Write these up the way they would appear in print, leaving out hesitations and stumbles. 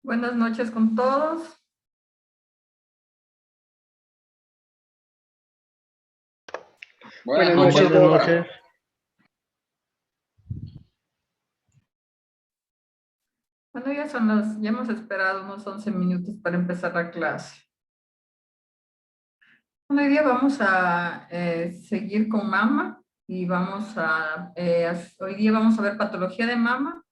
Buenas noches con todos. Buenas Buenas noches, profe. noches. Bueno, ya hemos esperado unos 11 minutos para empezar la clase. Bueno, hoy día vamos a seguir con mama y hoy día vamos a ver patología de mama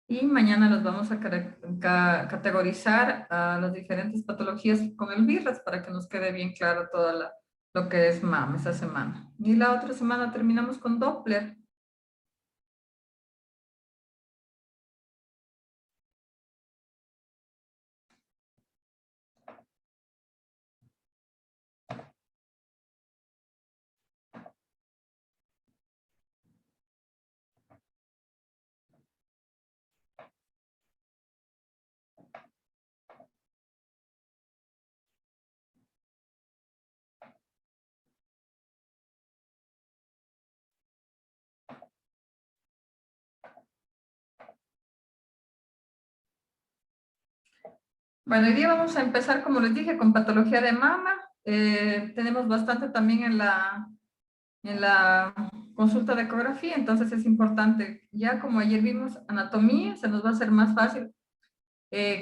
y mañana los vamos a categorizar a las diferentes patologías con el VIRAS para que nos quede bien claro lo que es mama esta semana. Y la otra semana terminamos con Doppler. Bueno, hoy día vamos a empezar, como les dije, con patología de mama. Tenemos bastante también en la consulta de ecografía, entonces es importante, ya como ayer vimos anatomía, se nos va a hacer más fácil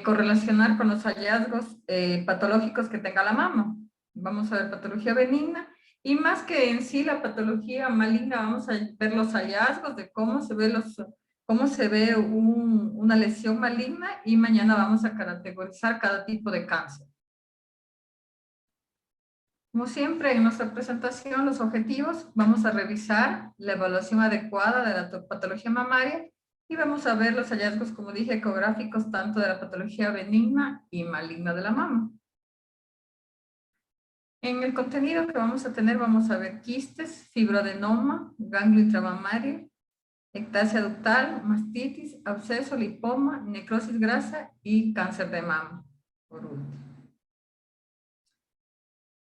correlacionar con los hallazgos patológicos que tenga la mama. Vamos a ver patología benigna y más que en sí la patología maligna, vamos a ver los hallazgos de cómo se ve una lesión maligna y mañana vamos a categorizar cada tipo de cáncer. Como siempre, en nuestra presentación, los objetivos, vamos a revisar la evaluación adecuada de la patología mamaria y vamos a ver los hallazgos, como dije, ecográficos, tanto de la patología benigna y maligna de la mama. En el contenido que vamos a tener, vamos a ver quistes, fibroadenoma, ganglio intramamario, ectasia ductal, mastitis, absceso, lipoma, necrosis grasa y cáncer de mama, por último.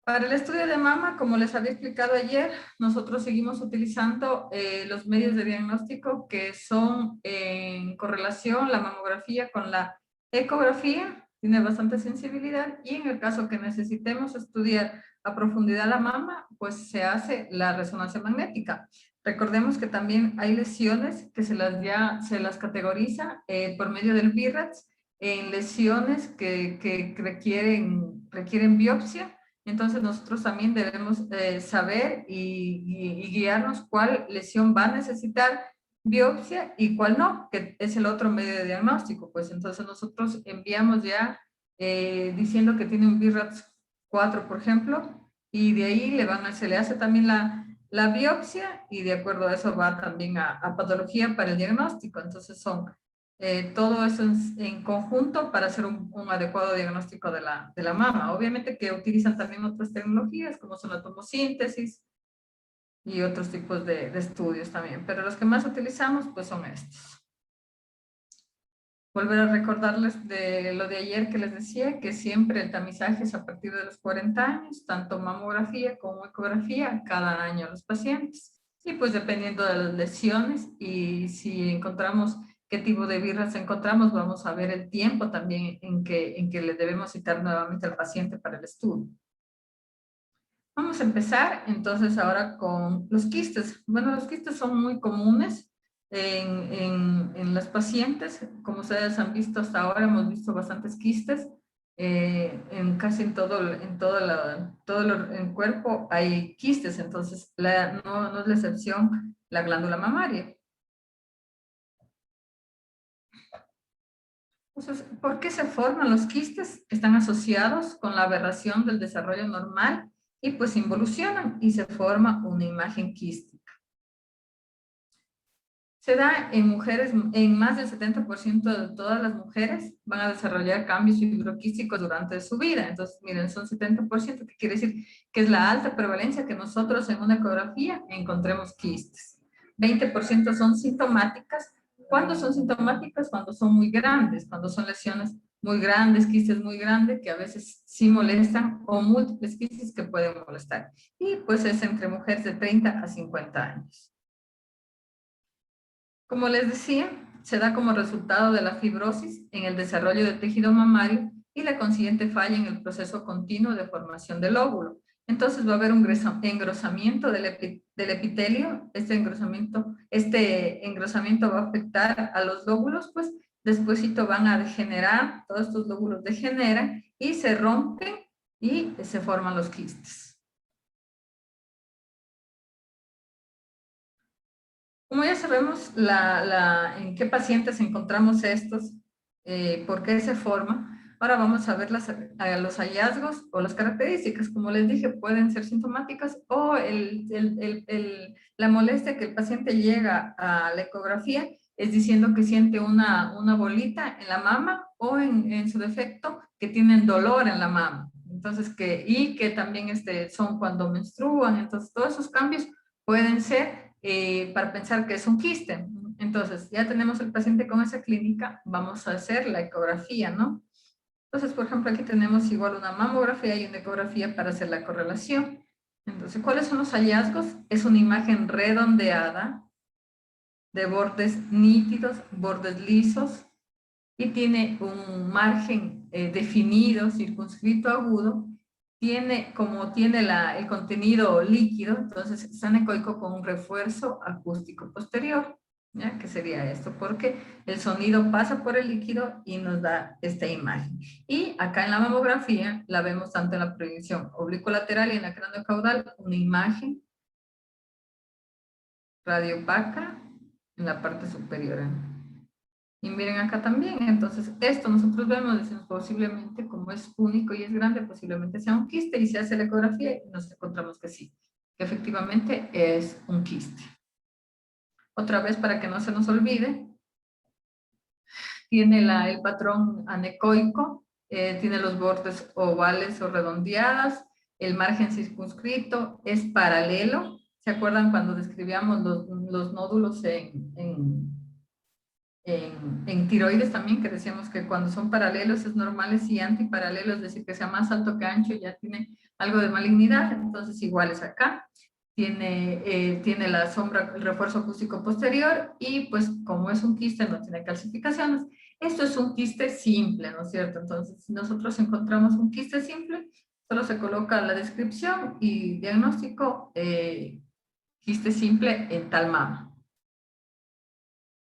Para el estudio de mama, como les había explicado ayer, nosotros seguimos utilizando los medios de diagnóstico que son en correlación la mamografía con la ecografía, tiene bastante sensibilidad y en el caso que necesitemos estudiar a profundidad la mama, pues se hace la resonancia magnética. Recordemos que también hay lesiones que se las categoriza por medio del VIRATS en lesiones que requieren biopsia. Entonces nosotros también debemos saber y guiarnos cuál lesión va a necesitar biopsia y cuál no, que es el otro medio de diagnóstico. Pues entonces nosotros enviamos ya diciendo que tiene un BRAF 4, por ejemplo, y de ahí se le hace también la biopsia y de acuerdo a eso va también a patología para el diagnóstico. Entonces son todo eso en conjunto para hacer un adecuado diagnóstico de la mama. Obviamente que utilizan también otras tecnologías como son la tomosíntesis y otros tipos de estudios también, pero los que más utilizamos pues son estos. Volver a recordarles de lo de ayer que les decía, que siempre el tamizaje es a partir de los 40 años, tanto mamografía como ecografía, cada año a los pacientes. Y pues dependiendo de las lesiones y si encontramos qué tipo de virus encontramos, vamos a ver el tiempo también en que le debemos citar nuevamente al paciente para el estudio. Vamos a empezar entonces ahora con los quistes. Bueno, los quistes son muy comunes en las pacientes. Como ustedes han visto hasta ahora, hemos visto bastantes quistes. Casi en todo el cuerpo hay quistes, entonces no es la excepción la glándula mamaria. Entonces, ¿por qué se forman los quistes? Están asociados con la aberración del desarrollo normal y pues involucionan y se forma una imagen quística. Se da en mujeres, en más del 70% de todas las mujeres van a desarrollar cambios fibroquísticos durante su vida. Entonces, miren, son 70%, que quiere decir que es la alta prevalencia que nosotros en una ecografía encontremos quistes. 20% son sintomáticas. ¿Cuándo son sintomáticas? Cuando son muy grandes, cuando son lesiones muy grandes, quistes muy grandes que a veces sí molestan o múltiples quistes que pueden molestar. Y pues es entre mujeres de 30 a 50 años. Como les decía, se da como resultado de la fibrosis en el desarrollo del tejido mamario y la consiguiente falla en el proceso continuo de formación del óvulo. Entonces va a haber un engrosamiento del epitelio. Este engrosamiento va a afectar a los lóbulos, pues despuésito van a degenerar, todos estos lóbulos degeneran y se rompen y se forman los quistes. Como ya sabemos en qué pacientes encontramos estos, por qué se forma, ahora vamos a ver los hallazgos o las características. Como les dije, pueden ser sintomáticas o la molestia que el paciente llega a la ecografía es diciendo que siente una bolita en la mama o en su defecto que tienen dolor en la mama. Entonces, y que también son cuando menstruan. Entonces, todos esos cambios pueden ser para pensar que es un quiste. Entonces, ya tenemos el paciente con esa clínica, vamos a hacer la ecografía, ¿no? Entonces, por ejemplo, aquí tenemos igual una mamografía y una ecografía para hacer la correlación. Entonces, ¿cuáles son los hallazgos? Es una imagen redondeada, de bordes nítidos, bordes lisos, y tiene un margen definido, circunscrito, agudo. Como tiene el contenido líquido, entonces es anecoico con un refuerzo acústico posterior, ¿ya? ¿Qué sería esto? Porque el sonido pasa por el líquido y nos da esta imagen. Y acá en la mamografía la vemos tanto en la proyección oblicuolateral y en la craneocaudal, una imagen radiopaca en la parte superior. Y miren acá también, entonces esto nosotros vemos, decimos posiblemente como es único y es grande, posiblemente sea un quiste y se hace la ecografía y nos encontramos que sí, que efectivamente es un quiste. Otra vez para que no se nos olvide, tiene el patrón anecoico, tiene los bordes ovales o redondeadas, el margen circunscrito es paralelo. ¿Se acuerdan cuando describíamos los nódulos en tiroides también, que decíamos que cuando son paralelos es normales y antiparalelos, es decir, que sea más alto que ancho, ya tiene algo de malignidad? Entonces igual es acá. Tiene la sombra, el refuerzo acústico posterior y pues como es un quiste no tiene calcificaciones. Esto es un quiste simple, ¿no es cierto? Entonces si nosotros encontramos un quiste simple, solo se coloca la descripción y diagnóstico, quiste simple en tal mama.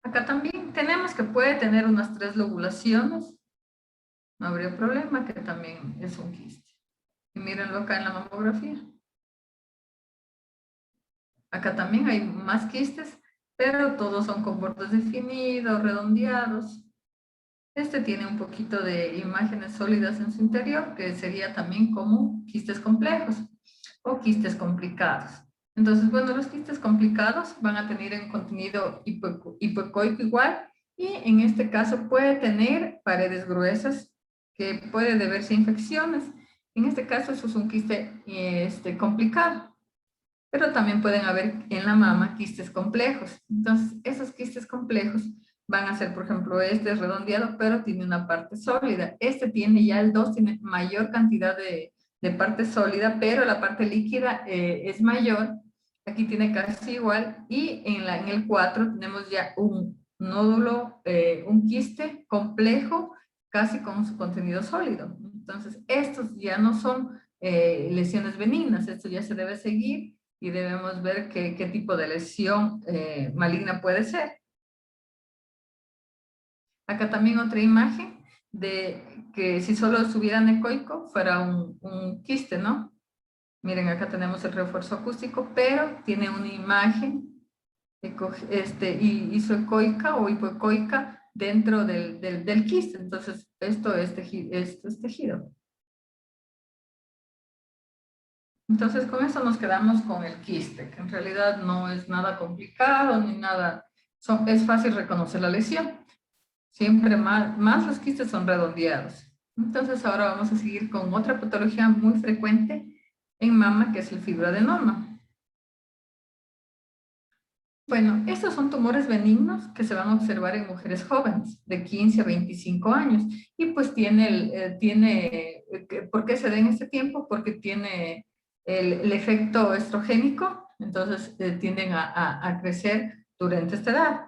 Acá también tenemos que puede tener unas 3 lobulaciones, no habría problema, que también es un quiste. Y mírenlo acá en la mamografía. Acá también hay más quistes, pero todos son con bordes definidos, redondeados. Este tiene un poquito de imágenes sólidas en su interior, que sería también como quistes complejos o quistes complicados. Entonces, bueno, los quistes complicados van a tener un contenido hipoecoico igual y en este caso puede tener paredes gruesas que puede deberse a infecciones. En este caso, eso es un quiste complicado, pero también pueden haber en la mama quistes complejos. Entonces, esos quistes complejos van a ser, por ejemplo, este es redondeado, pero tiene una parte sólida. Este tiene ya el 2, tiene mayor cantidad de parte sólida, pero la parte líquida es mayor. Aquí tiene casi igual. Y en el 4 tenemos ya un nódulo, un quiste complejo, casi con su contenido sólido. Entonces, estos ya no son lesiones benignas, esto ya se debe seguir y debemos ver qué tipo de lesión maligna puede ser. Acá también otra imagen de que si solo estuviera anecoico fuera un quiste, ¿no? Miren, acá tenemos el refuerzo acústico, pero tiene una imagen isoecoica o hipoecoica dentro del quiste. Entonces, esto es tejido. Entonces, con eso nos quedamos con el quiste, que en realidad no es nada complicado ni nada, es fácil reconocer la lesión. Siempre más los quistes son redondeados. Entonces, ahora vamos a seguir con otra patología muy frecuente en mama, que es el fibroadenoma. Bueno, estos son tumores benignos que se van a observar en mujeres jóvenes, de 15 a 25 años. Y pues ¿por qué se da en este tiempo? Porque tiene el efecto estrogénico, entonces tienden a crecer durante esta edad.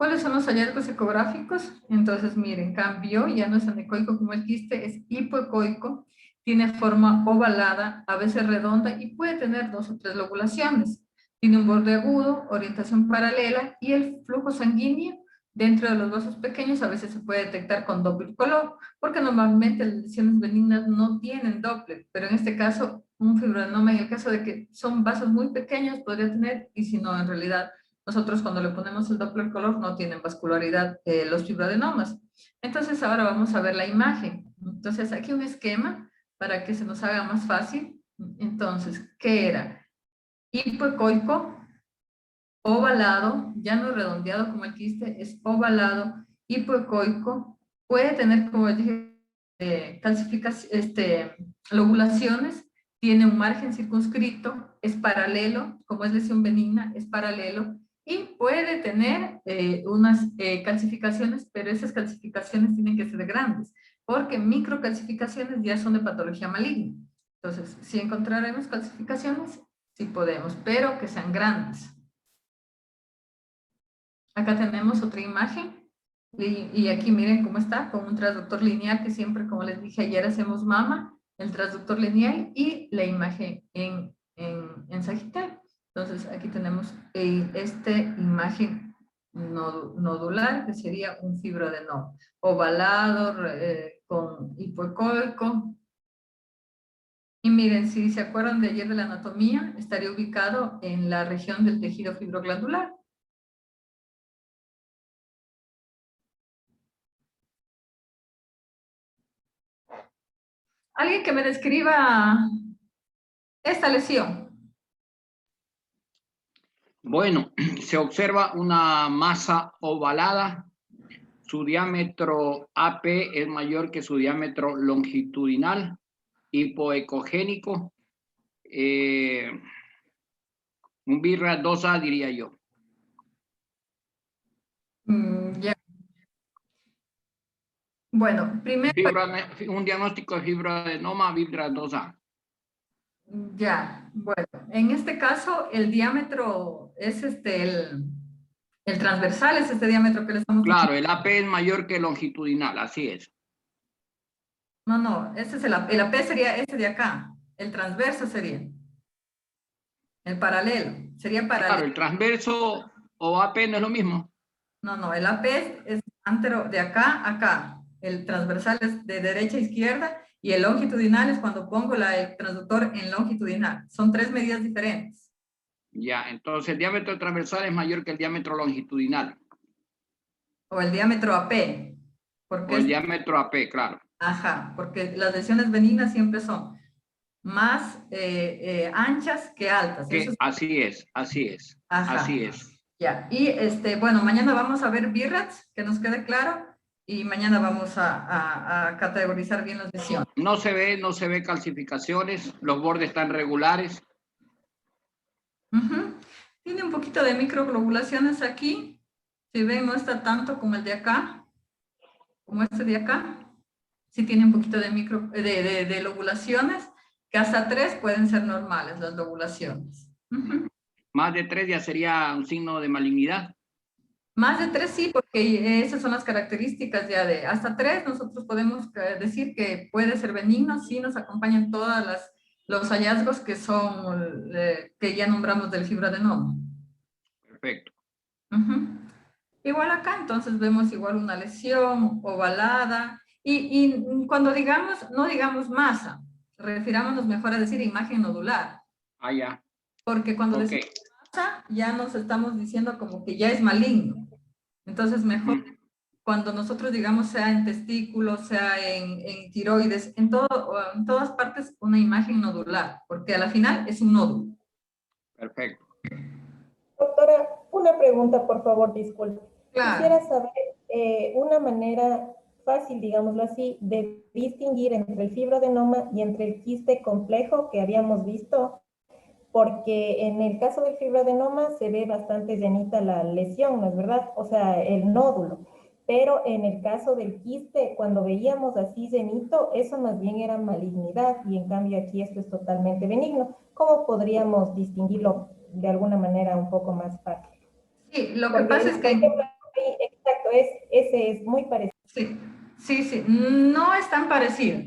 ¿Cuáles son los hallazgos ecográficos? Entonces, miren, cambio, ya no es anecoico como el quiste, es hipoecoico, tiene forma ovalada, a veces redonda y puede tener 2 o 3 lobulaciones. Tiene un borde agudo, orientación paralela y el flujo sanguíneo dentro de los vasos pequeños a veces se puede detectar con Doppler color, porque normalmente las lesiones benignas no tienen Doppler, pero en este caso, un fibroadenoma, en el caso de que son vasos muy pequeños, podría tener, y si no, en realidad, nosotros cuando le ponemos el Doppler color no tienen vascularidad los fibroadenomas. Entonces ahora vamos a ver la imagen. Entonces aquí un esquema para que se nos haga más fácil. Entonces, ¿qué era? Hipoecoico, ovalado, ya no redondeado como el quiste, es ovalado, hipoecoico, puede tener, como dije, lobulaciones, tiene un margen circunscrito, es paralelo, como es lesión benigna, es paralelo, y puede tener unas calcificaciones, pero esas calcificaciones tienen que ser grandes, porque microcalcificaciones ya son de patología maligna. Entonces, si encontraremos calcificaciones, sí podemos, pero que sean grandes. Acá tenemos otra imagen y aquí miren cómo está, con un transductor lineal que siempre, como les dije ayer, hacemos mama, el transductor lineal y la imagen en sagital. Entonces aquí tenemos esta imagen nodular, que sería un fibroadenoma, ovalado, con hipoecoico. Y miren, si se acuerdan de ayer de la anatomía, estaría ubicado en la región del tejido fibroglandular. Alguien que me describa esta lesión. Bueno, se observa una masa ovalada. Su diámetro AP es mayor que su diámetro longitudinal, hipoecogénico, un BIRRA 2A diría yo. Ya. Bueno, primero, Un diagnóstico de fibroadenoma BIRRA 2A. ya, bueno, en este caso el diámetro es el transversal es este diámetro que le estamos diciendo. Claro, el AP es mayor que el longitudinal, así es. No, no, ese es el AP sería ese de acá, el transverso sería, el paralelo, sería Claro, paralelo. el transverso o AP no es lo mismo. No, no, el AP es antero de acá a acá, el transversal es de derecha a izquierda y el longitudinal es cuando pongo el transductor en longitudinal. Son 3 medidas diferentes. Ya, entonces el diámetro transversal es mayor que el diámetro longitudinal. O el diámetro AP. O el diámetro AP, claro. Ajá, porque las lesiones benignas siempre son más anchas que altas. Así es, así es, Ajá, así es. ya. Y bueno, mañana vamos a ver BIRATS, que nos quede claro, y mañana vamos a categorizar bien las lesiones. No se ve calcificaciones, los bordes están regulares. Tiene un poquito de microglobulaciones aquí. Si ven, no está tanto como el de acá, como este de acá. Sí tiene un poquito de lobulaciones, que hasta 3 pueden ser normales las lobulaciones. Más de 3 ya sería un signo de malignidad. Más de 3 sí, porque esas son las características ya de hasta 3 nosotros podemos decir que puede ser benigno si nos acompañan todos los hallazgos que son, que ya nombramos del fibroadenoma. Perfecto. Igual acá, entonces vemos igual una lesión ovalada y cuando digamos, no digamos masa, refirámonos mejor a decir imagen nodular. Ah, ya. Porque cuando decimos masa, ya nos estamos diciendo como que ya es maligno. Entonces, mejor cuando nosotros digamos sea en testículos, sea en tiroides, en todas partes una imagen nodular, porque a la final es un nódulo. Perfecto. Doctora, una pregunta, por favor, disculpe. Claro. Quisiera saber una manera fácil, digámoslo así, de distinguir entre el fibroadenoma y entre el quiste complejo que habíamos visto, porque en el caso del fibroadenoma se ve bastante llenita la lesión, ¿no es verdad? O sea, el nódulo. Pero en el caso del quiste, cuando veíamos así llenito, eso más bien era malignidad y en cambio aquí esto es totalmente benigno. ¿Cómo podríamos distinguirlo de alguna manera un poco más fácil? Sí, lo que Porque, pasa es por que... ejemplo, ese es muy parecido. Sí, sí, sí, no es tan parecido.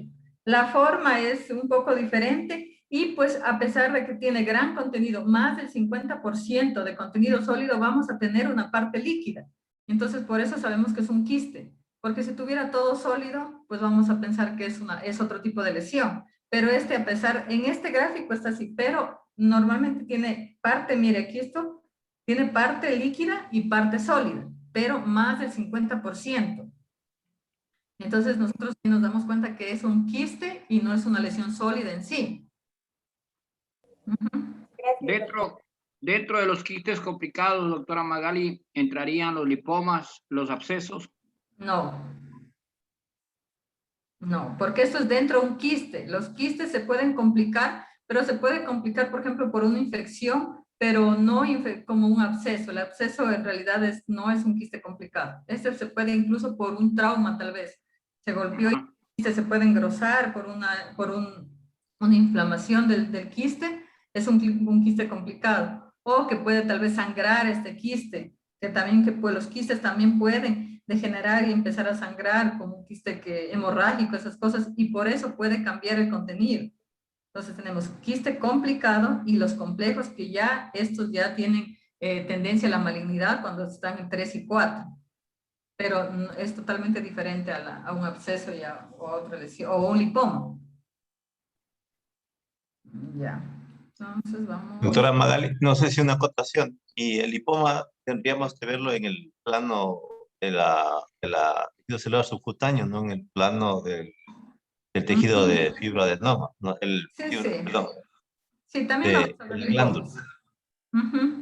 La forma es un poco diferente y pues a pesar de que tiene gran contenido, más del 50% de contenido sólido, vamos a tener una parte líquida. Entonces por eso sabemos que es un quiste, porque si tuviera todo sólido, pues vamos a pensar que es otro tipo de lesión. Pero a pesar, en este gráfico está así, pero normalmente tiene parte, mire aquí esto, tiene parte líquida y parte sólida, pero más del 50%. Entonces nosotros sí nos damos cuenta que es un quiste y no es una lesión sólida en sí. Gracias, doctor. Dentro de los quistes complicados, doctora Magali, entrarían los lipomas, los abscesos. No, no, porque esto es dentro de un quiste. Los quistes se pueden complicar, pero se puede complicar, por ejemplo, por una infección, pero no como un absceso. El absceso en realidad no es un quiste complicado. Este se puede incluso por un trauma, tal vez. Se golpeó y se puede engrosar por una inflamación del quiste. Es un quiste complicado. O que puede tal vez sangrar este quiste, que también los quistes también pueden degenerar y empezar a sangrar como un quiste hemorrágico, esas cosas, y por eso puede cambiar el contenido. Entonces tenemos quiste complicado y los complejos que ya, estos ya tienen tendencia a la malignidad cuando están en 3 y 4, pero es totalmente diferente a un absceso y a otra lesión, o un lipoma. Ya, entonces vamos. Doctora Magali, no sé si una acotación. Y el lipoma tendríamos que verlo en el plano de la tejido celular subcutáneo, no en el plano del tejido de fibroadenoma, no, Sí, sí. perdón, Sí, también vamos a de ver la glándula. lipomas.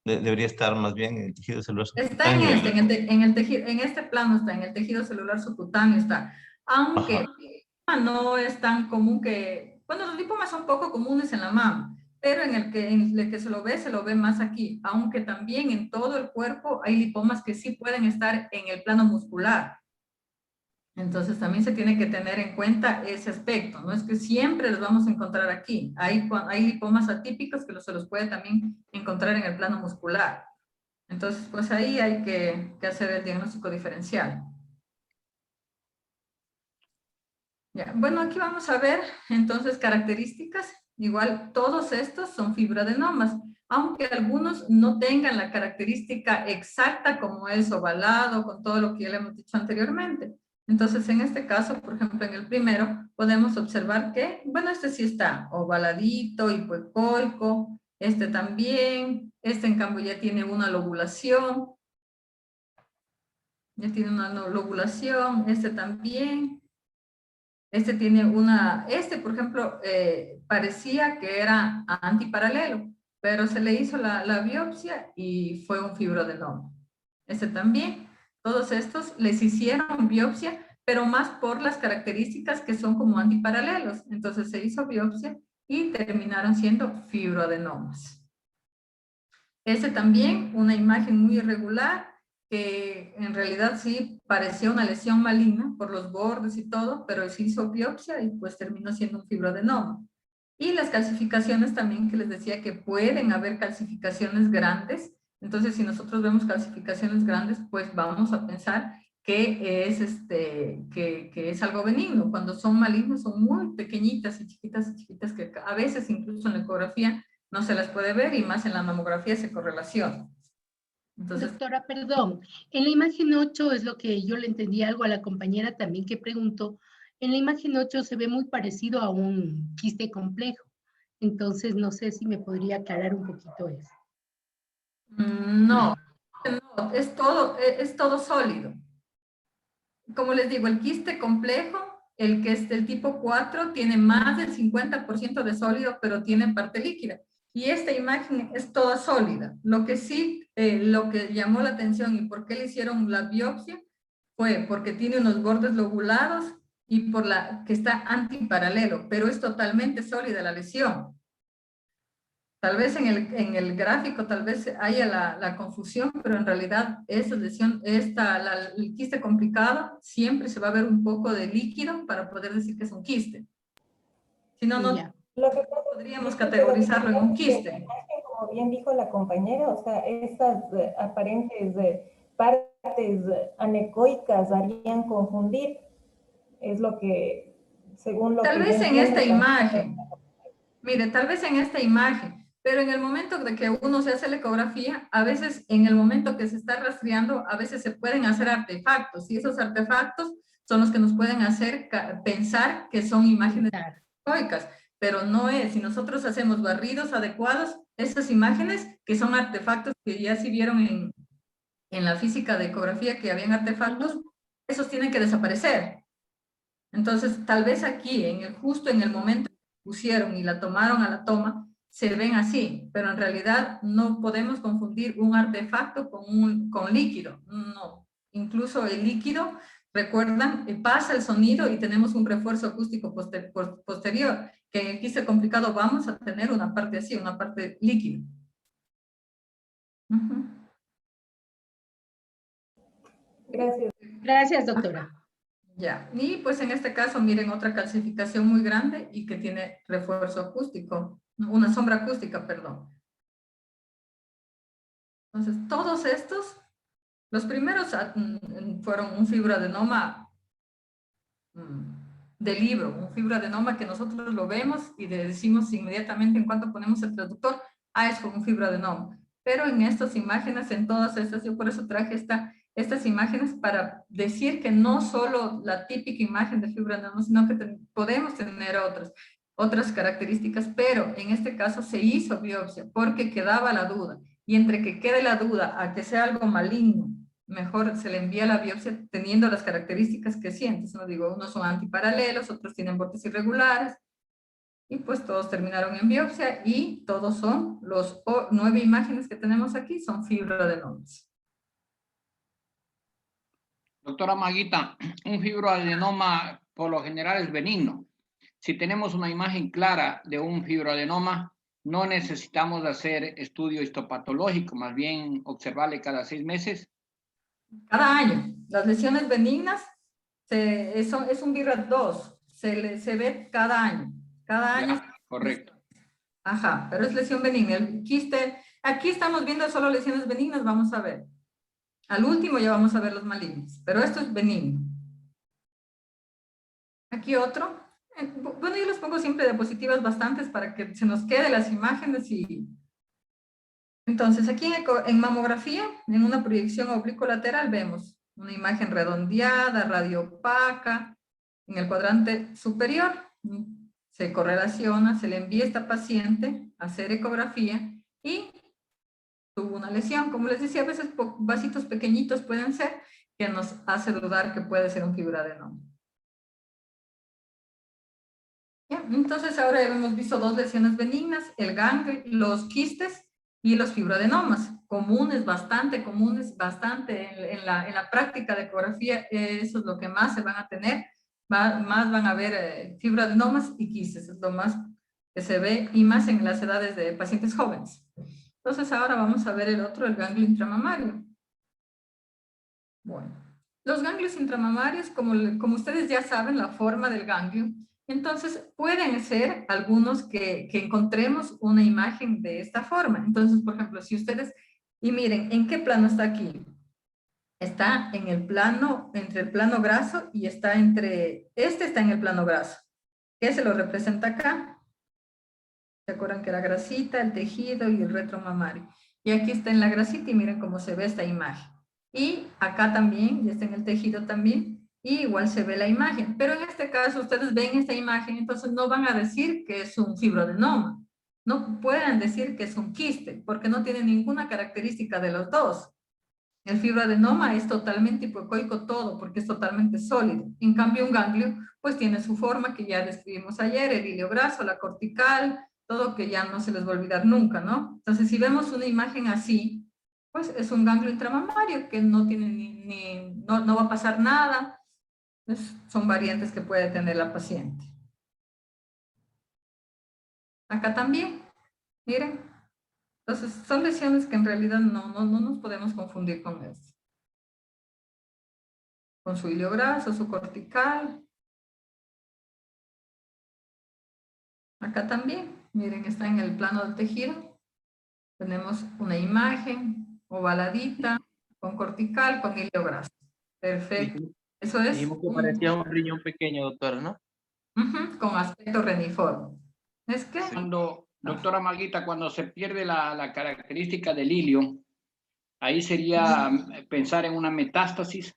Debería estar más bien en el tejido celular Está en subcutáneo. en este plano está, en el tejido celular subcutáneo está. Aunque no es tan común bueno, los lipomas son poco comunes en la mama, pero en el que se lo ve más aquí. Aunque también en todo el cuerpo hay lipomas que sí pueden estar en el plano muscular. Entonces también se tiene que tener en cuenta ese aspecto. No es que siempre los vamos a encontrar aquí. Hay lipomas atípicos que se los puede también encontrar en el plano muscular. Entonces, pues ahí hay que hacer el diagnóstico diferencial. Ya. Bueno, aquí vamos a ver entonces características. Igual todos estos son fibroadenomas, aunque algunos no tengan la característica exacta como es ovalado, con todo lo que ya le hemos dicho anteriormente. Entonces, en este caso, por ejemplo, en el primero, podemos observar que, bueno, este sí está ovaladito, hipoecoico, este también, este en cambio ya tiene una lobulación, este también. Este tiene por ejemplo, parecía que era antiparalelo, pero se le hizo la biopsia y fue un fibroadenoma. Este también. Todos estos les hicieron biopsia, pero más por las características que son como antiparalelos. Entonces se hizo biopsia y terminaron siendo fibroadenomas. Este también, una imagen muy irregular, que en realidad sí parecía una lesión maligna por los bordes y todo, pero se hizo biopsia y pues terminó siendo un fibroadenoma. Y las calcificaciones también que les decía que pueden haber calcificaciones grandes. Entonces, si nosotros vemos calcificaciones grandes, pues vamos a pensar que es algo benigno. Cuando son malignos son muy pequeñitas y chiquitas que a veces incluso en la ecografía no se las puede ver y más en la mamografía se correlaciona. Entonces, doctora, perdón, en la imagen 8 es lo que yo le entendí algo a la compañera también que preguntó. En la imagen 8 se ve muy parecido a un quiste complejo. Entonces, no sé si me podría aclarar un poquito eso. no, es todo sólido. Como les digo, el quiste complejo, el que es del tipo 4, tiene más del 50% de sólido, pero tiene parte líquida. Y esta imagen es toda sólida. Lo que sí, lo que llamó la atención y por qué le hicieron la biopsia fue porque tiene unos bordes lobulados y por que está antiparalelo, pero es totalmente sólida la lesión. Tal vez en el gráfico tal vez haya la confusión, pero en realidad esa lesión, el quiste complicado, siempre se va a ver un poco de líquido para poder decir que es un quiste. Si no, no podríamos categorizarlo en un quiste. Como bien dijo la compañera, o sea, esas aparentes partes partes anecoicas harían confundir. Es lo que, según lo Tal que yo vez en entiendo, esta también. imagen, mire, tal vez en esta imagen, pero en el momento de que uno se hace la ecografía, a veces en el momento que se está rastreando, a veces se pueden hacer artefactos, y esos artefactos son los que nos pueden hacer pensar que son imágenes ecoicas, pero no es. Si nosotros hacemos barridos adecuados, esas imágenes que son artefactos que ya sí vieron en la física de ecografía que habían artefactos, esos tienen que desaparecer. Entonces, tal vez aquí, justo en el momento que pusieron y la tomaron a la toma, se ven así, pero en realidad no podemos confundir un artefacto con líquido. No, incluso el líquido, recuerdan, pasa el sonido y tenemos un refuerzo acústico posterior, que en el quiste complicado vamos a tener una parte así, una parte líquida. Gracias. Gracias, doctora. Ya, y pues en este caso miren otra calcificación muy grande y que tiene refuerzo acústico, una sombra acústica, perdón. Entonces todos estos, los primeros fueron un fibroadenoma de libro, un fibroadenoma que nosotros lo vemos y le decimos inmediatamente en cuanto ponemos el traductor, es como un fibroadenoma. Pero en estas imágenes, en todas estas, yo por eso traje estas imágenes para decir que no solo la típica imagen de fibroadenoma, sino que podemos tener otras características, pero en este caso se hizo biopsia porque quedaba la duda. Y entre que quede la duda a que sea algo maligno, mejor se le envía la biopsia teniendo las características que sientes, ¿no? Digo, unos son antiparalelos, otros tienen bordes irregulares, y pues todos terminaron en biopsia y todos son, 9 imágenes que tenemos aquí son fibroadenomas. Doctora Maguita, un fibroadenoma por lo general es benigno. Si tenemos una imagen clara de un fibroadenoma, no necesitamos hacer estudio histopatológico, más bien observarle cada 6 meses. Cada año. Las lesiones benignas es un BIRAT 2, se ve cada año. Cada año. Ya, correcto. Ajá, pero es lesión benigna. El quiste, aquí estamos viendo solo lesiones benignas, vamos a ver. Al último ya vamos a ver los malignos, pero esto es benigno. Aquí otro. Bueno, yo los pongo siempre diapositivas bastantes para que se nos quede las imágenes y... Entonces, aquí en mamografía, en una proyección oblicuo-lateral, vemos una imagen redondeada, radiopaca, en el cuadrante superior. Se correlaciona, se le envía a esta paciente a hacer ecografía y tuvo una lesión. Como les decía, a veces vasitos pequeñitos pueden ser, que nos hace dudar que puede ser un fibroadenoma. Ya, entonces ahora hemos visto 2 lesiones benignas, el ganglio, los quistes y los fibroadenomas, bastante comunes, bastante en la práctica de ecografía, eso es lo que más se van a tener, más van a ver fibroadenomas y quistes, es lo más que se ve, y más en las edades de pacientes jóvenes. Entonces ahora vamos a ver el otro, el ganglio intramamario. Bueno, los ganglios intramamarios, como ustedes ya saben, la forma del ganglio, entonces pueden ser algunos que encontremos una imagen de esta forma. Entonces, por ejemplo, si ustedes, y miren, ¿en qué plano está aquí? Está en el plano, entre el plano graso y está está en el plano graso. ¿Qué se lo representa acá? ¿Se acuerdan que la grasita, el tejido y el retromamario? Y aquí está en la grasita y miren cómo se ve esta imagen. Y acá también, ya está en el tejido también, y igual se ve la imagen. Pero en este caso, ustedes ven esta imagen, entonces no van a decir que es un fibroadenoma. No pueden decir que es un quiste, porque no tiene ninguna característica de los dos. El fibroadenoma es totalmente hipoecoico todo, porque es totalmente sólido. En cambio, un ganglio, pues tiene su forma que ya describimos ayer, el hilio graso, la cortical, todo que ya no se les va a olvidar nunca, ¿no? Entonces, si vemos una imagen así, pues es un ganglio intramamario que no tiene no va a pasar nada. Entonces, son variantes que puede tener la paciente. Acá también, miren. Entonces, son lesiones que en realidad no nos podemos confundir con esto. Con su hilio graso, su cortical. Acá también, miren, está en el plano del tejido. Tenemos una imagen ovaladita, con cortical, con hilo graso. Perfecto. Eso es Dijimos que parecía un riñón pequeño, doctora, ¿no? con aspecto reniforme. ¿Es que? Doctora Maguita, cuando se pierde la característica del hilio, ahí sería pensar en una metástasis.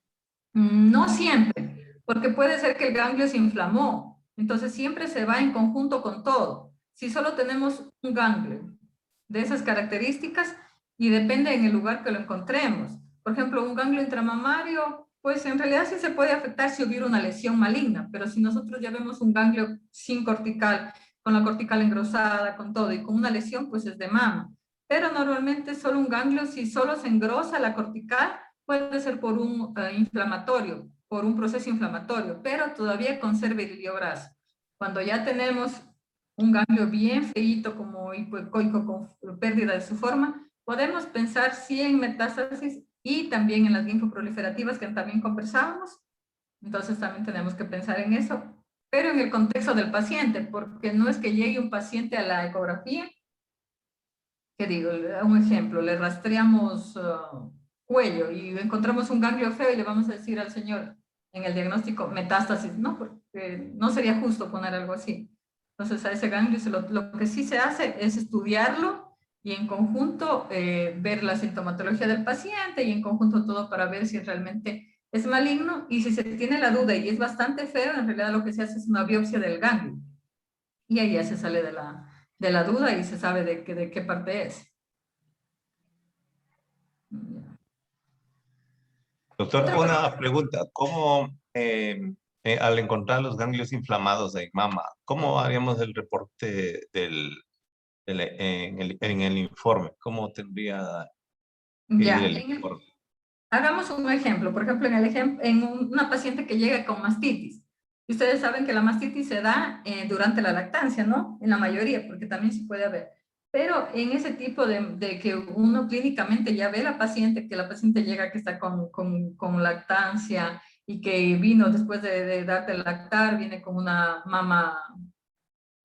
No siempre, porque puede ser que el ganglio se inflamó. Entonces siempre se va en conjunto con todo. Si solo tenemos un ganglio de esas características y depende en el lugar que lo encontremos. Por ejemplo, un ganglio intramamario, pues en realidad sí se puede afectar si hubiera una lesión maligna, pero si nosotros ya vemos un ganglio sin cortical, con la cortical engrosada, con todo, y con una lesión, pues es de mama. Pero normalmente solo un ganglio, si solo se engrosa la cortical, puede ser por un inflamatorio, por un proceso inflamatorio, pero todavía conserva el hilio graso. Cuando ya tenemos un ganglio bien feíto como hipoecoico con pérdida de su forma, podemos pensar sí en metástasis y también en las linfoproliferativas que también conversábamos. Entonces también tenemos que pensar en eso, pero en el contexto del paciente, porque no es que llegue un paciente a la ecografía, que digo, un ejemplo, le rastreamos cuello y encontramos un ganglio feo y le vamos a decir al señor en el diagnóstico metástasis, no, porque no sería justo poner algo así. Entonces a ese ganglio lo que sí se hace es estudiarlo y en conjunto ver la sintomatología del paciente y en conjunto todo para ver si realmente es maligno, y si se tiene la duda y es bastante feo, en realidad lo que se hace es una biopsia del ganglio y ahí ya se sale de la duda y se sabe de qué parte es. Doctor, una pregunta. ¿Cómo, al encontrar los ganglios inflamados en mama, cómo haríamos el reporte en el informe? ¿Cómo tendría que ir Ya, el informe? hagamos un ejemplo. Por ejemplo, en una paciente que llega con mastitis. Ustedes saben que la mastitis se da durante la lactancia, ¿no? En la mayoría, porque también se puede haber. Pero en ese tipo de que uno clínicamente ya ve a la paciente, que la paciente llega que está con lactancia y que vino después de darte lactar, viene con una mama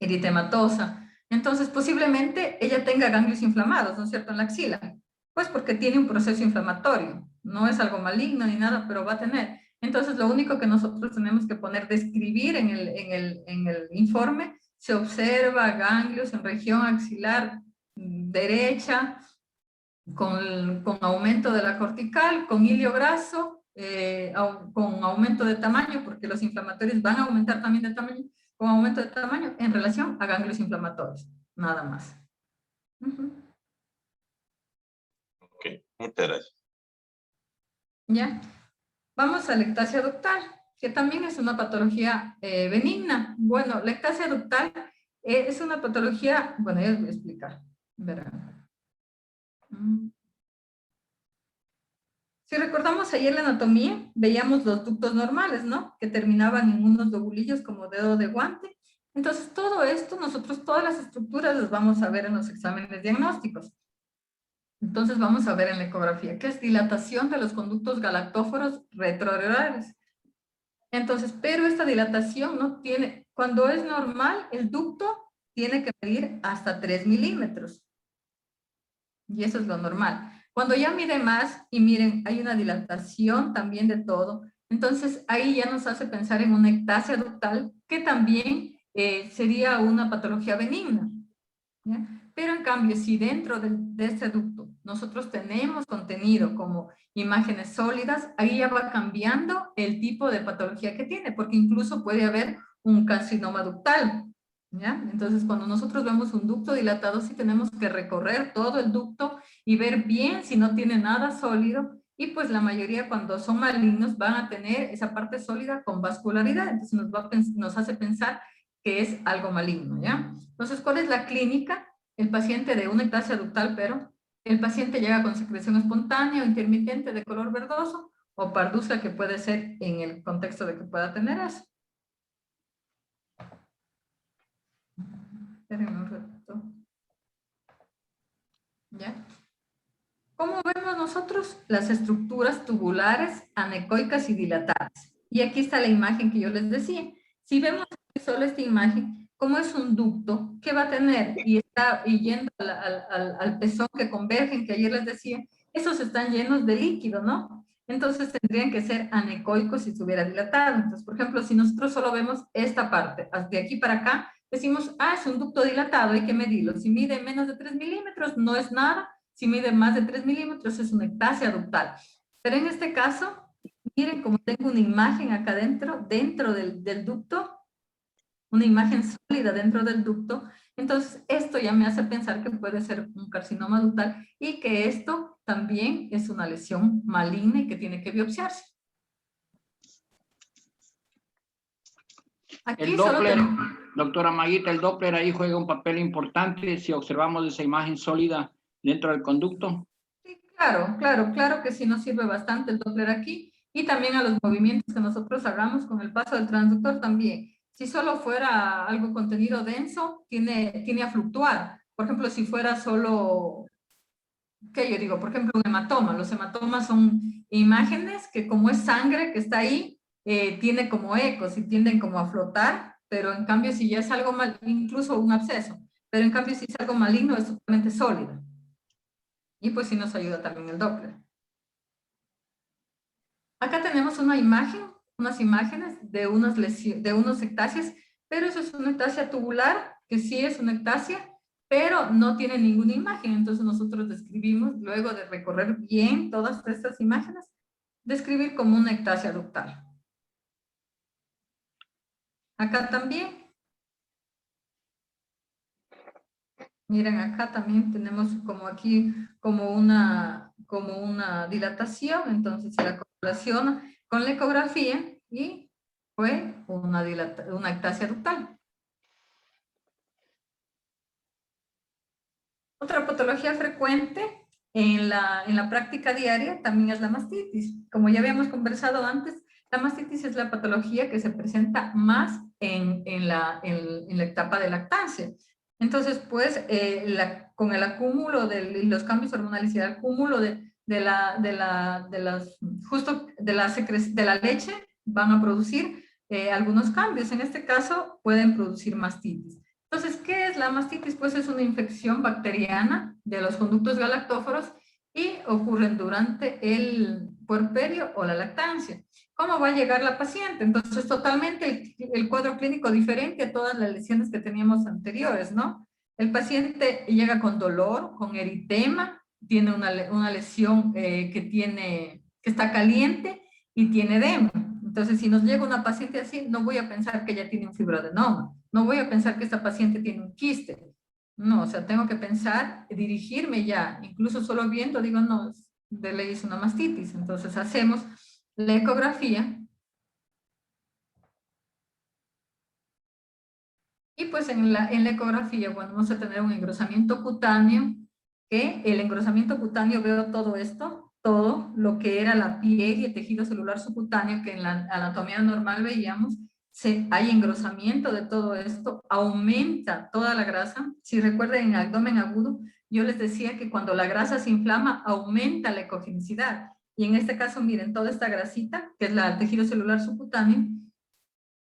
eritematosa. Entonces, posiblemente ella tenga ganglios inflamados, ¿no es cierto?, en la axila. Pues porque tiene un proceso inflamatorio. No es algo maligno ni nada, pero va a tener. Entonces, lo único que nosotros tenemos que poner, describir en el informe, se observa ganglios en región axilar derecha, con aumento de la cortical, con hilio graso, con aumento de tamaño, porque los inflamatorios van a aumentar también de tamaño, con aumento de tamaño en relación a ganglios inflamatorios, nada más. Ok, muchas gracias. ¿Ya? Vamos a la ectasia ductal, que también es una patología benigna. Bueno, la ectasia ductal es una patología, bueno, ya les voy a explicar. Verán. Si recordamos ayer la anatomía, veíamos los ductos normales, ¿no? Que terminaban en unos lobulillos como dedo de guante. Entonces, todo esto, nosotros todas las estructuras las vamos a ver en los exámenes diagnósticos. Entonces, vamos a ver en la ecografía, que es dilatación de los conductos galactóforos retroaurales. Entonces, pero esta dilatación no tiene, cuando es normal, el ducto tiene que medir hasta 3 milímetros. Y eso es lo normal. Cuando ya mide más, y miren, hay una dilatación también de todo, entonces ahí ya nos hace pensar en una ectasia ductal, que también sería una patología benigna. ¿Ya? Pero en cambio, si dentro de este ducto nosotros tenemos contenido como imágenes sólidas, ahí ya va cambiando el tipo de patología que tiene, porque incluso puede haber un carcinoma ductal. ¿Ya? Entonces, cuando nosotros vemos un ducto dilatado, sí tenemos que recorrer todo el ducto y ver bien si no tiene nada sólido, y pues la mayoría cuando son malignos van a tener esa parte sólida con vascularidad, entonces nos hace pensar que es algo maligno, ¿ya? Entonces, ¿cuál es la clínica? El paciente de una ectasia ductal, pero el paciente llega con secreción espontánea o intermitente de color verdoso o parduzca, que puede ser en el contexto de que pueda tener eso. Espérenme un ratito. ¿Ya? ¿Cómo vemos nosotros? Las estructuras tubulares, anecoicas y dilatadas. Y aquí está la imagen que yo les decía. Si vemos solo esta imagen, ¿cómo es un ducto? ¿Qué va a tener? Y está yendo al pezón que convergen, que ayer les decía, esos están llenos de líquido, ¿no? Entonces tendrían que ser anecoicos si estuviera dilatado. Entonces, por ejemplo, si nosotros solo vemos esta parte, de aquí para acá, decimos, es un ducto dilatado, hay que medirlo. Si mide menos de 3 milímetros, no es nada. Si mide más de 3 milímetros, es una ectasia ductal. Pero en este caso, miren como tengo una imagen acá dentro del ducto, una imagen sólida dentro del ducto. Entonces, esto ya me hace pensar que puede ser un carcinoma ductal y que esto también es una lesión maligna y que tiene que biopsiarse. Aquí El Doppler, doctora Maguita, el Doppler ahí juega un papel importante si observamos esa imagen sólida dentro del conducto. Sí, claro que sí nos sirve bastante el Doppler aquí y también a los movimientos que nosotros hagamos con el paso del transductor también. Si solo fuera algo contenido denso, tiene a fluctuar. Por ejemplo, si fuera solo, ¿qué yo digo? Por ejemplo, un hematoma. Los hematomas son imágenes que como es sangre que está ahí, tiene como ecos y tienden como a flotar, pero en cambio si ya es algo mal, incluso un absceso, pero en cambio si es algo maligno es totalmente sólido. Y pues sí nos ayuda también el Doppler. Acá tenemos una imagen, unas imágenes de unos ectasias, pero eso es una ectasia tubular, que sí es una ectasia, pero no tiene ninguna imagen. Entonces nosotros describimos, luego de recorrer bien todas estas imágenes, describir como una ectasia ductal. Acá también. Miren, acá también tenemos como aquí, como una dilatación. Entonces se la correlaciona con la ecografía y fue una ectasia ductal. Otra patología frecuente en la práctica diaria también es la mastitis. Como ya habíamos conversado antes, la mastitis es la patología que se presenta más en la etapa de lactancia. Entonces, pues, con el acúmulo de los cambios hormonales y el acúmulo de la leche, van a producir algunos cambios. En este caso, pueden producir mastitis. Entonces, ¿qué es la mastitis? Pues es una infección bacteriana de los conductos galactóforos y ocurren durante el puerperio o la lactancia. ¿Cómo va a llegar la paciente? Entonces, totalmente el cuadro clínico diferente a todas las lesiones que teníamos anteriores, ¿no? El paciente llega con dolor, con eritema, tiene una lesión que está caliente y tiene edema. Entonces, si nos llega una paciente así, no voy a pensar que ella tiene un fibroadenoma, no voy a pensar que esta paciente tiene un quiste. No, o sea, tengo que pensar, dirigirme ya, incluso solo viendo, digo, no, de ley es una mastitis. Entonces, hacemos la ecografía. Y pues en la ecografía, bueno, vamos a tener un engrosamiento cutáneo, que el engrosamiento cutáneo veo todo esto, todo lo que era la piel y el tejido celular subcutáneo que en la anatomía normal veíamos, hay engrosamiento de todo esto, aumenta toda la grasa. Si recuerden en abdomen agudo, yo les decía que cuando la grasa se inflama, aumenta la ecogenicidad. Y en este caso, miren, toda esta grasita, que es el tejido celular subcutáneo,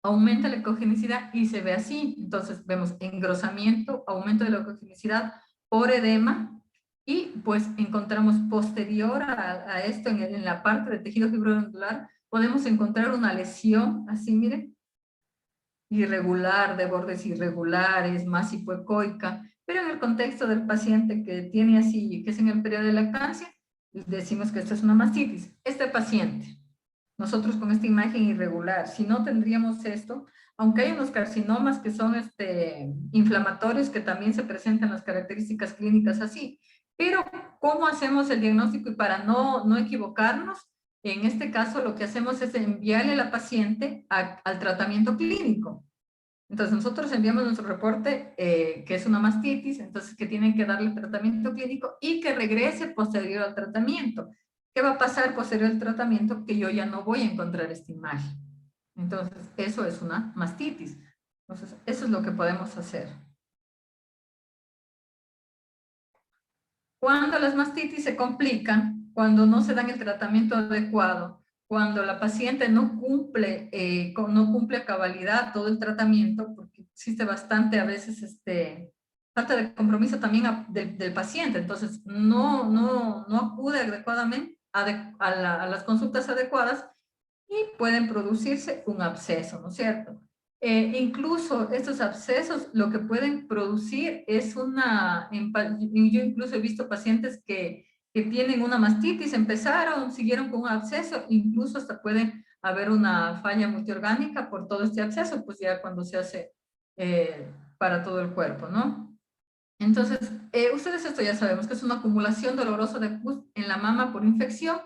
aumenta la ecogenicidad y se ve así. Entonces vemos engrosamiento, aumento de la ecogenicidad por edema y pues encontramos posterior a esto en la parte del tejido fibroglandular podemos encontrar una lesión, así miren, irregular, de bordes irregulares, más hipoecoica, pero en el contexto del paciente que tiene así, que es en el periodo de lactancia, decimos que esta es una mastitis. Este paciente, nosotros con esta imagen irregular, si no tendríamos esto, aunque hay unos carcinomas que son inflamatorios que también se presentan las características clínicas así, pero ¿cómo hacemos el diagnóstico? Y para no equivocarnos, en este caso lo que hacemos es enviarle a la paciente al tratamiento clínico. Entonces nosotros enviamos nuestro reporte que es una mastitis, entonces que tienen que darle tratamiento clínico y que regrese posterior al tratamiento. ¿Qué va a pasar posterior al tratamiento? Que yo ya no voy a encontrar esta imagen. Entonces, eso es una mastitis. Entonces, eso es lo que podemos hacer. Cuando las mastitis se complican, cuando no se dan el tratamiento adecuado, cuando la paciente no cumple a cabalidad todo el tratamiento, porque existe bastante a veces falta de compromiso también del paciente, entonces no acude adecuadamente a las consultas adecuadas y pueden producirse un absceso, ¿no es cierto? Incluso estos abscesos lo que pueden producir es yo incluso he visto pacientes que tienen una mastitis, siguieron con un absceso, incluso hasta puede haber una falla multiorgánica por todo este absceso, pues ya cuando se hace para todo el cuerpo, ¿no? Entonces, ustedes esto ya sabemos que es una acumulación dolorosa de pus en la mama por infección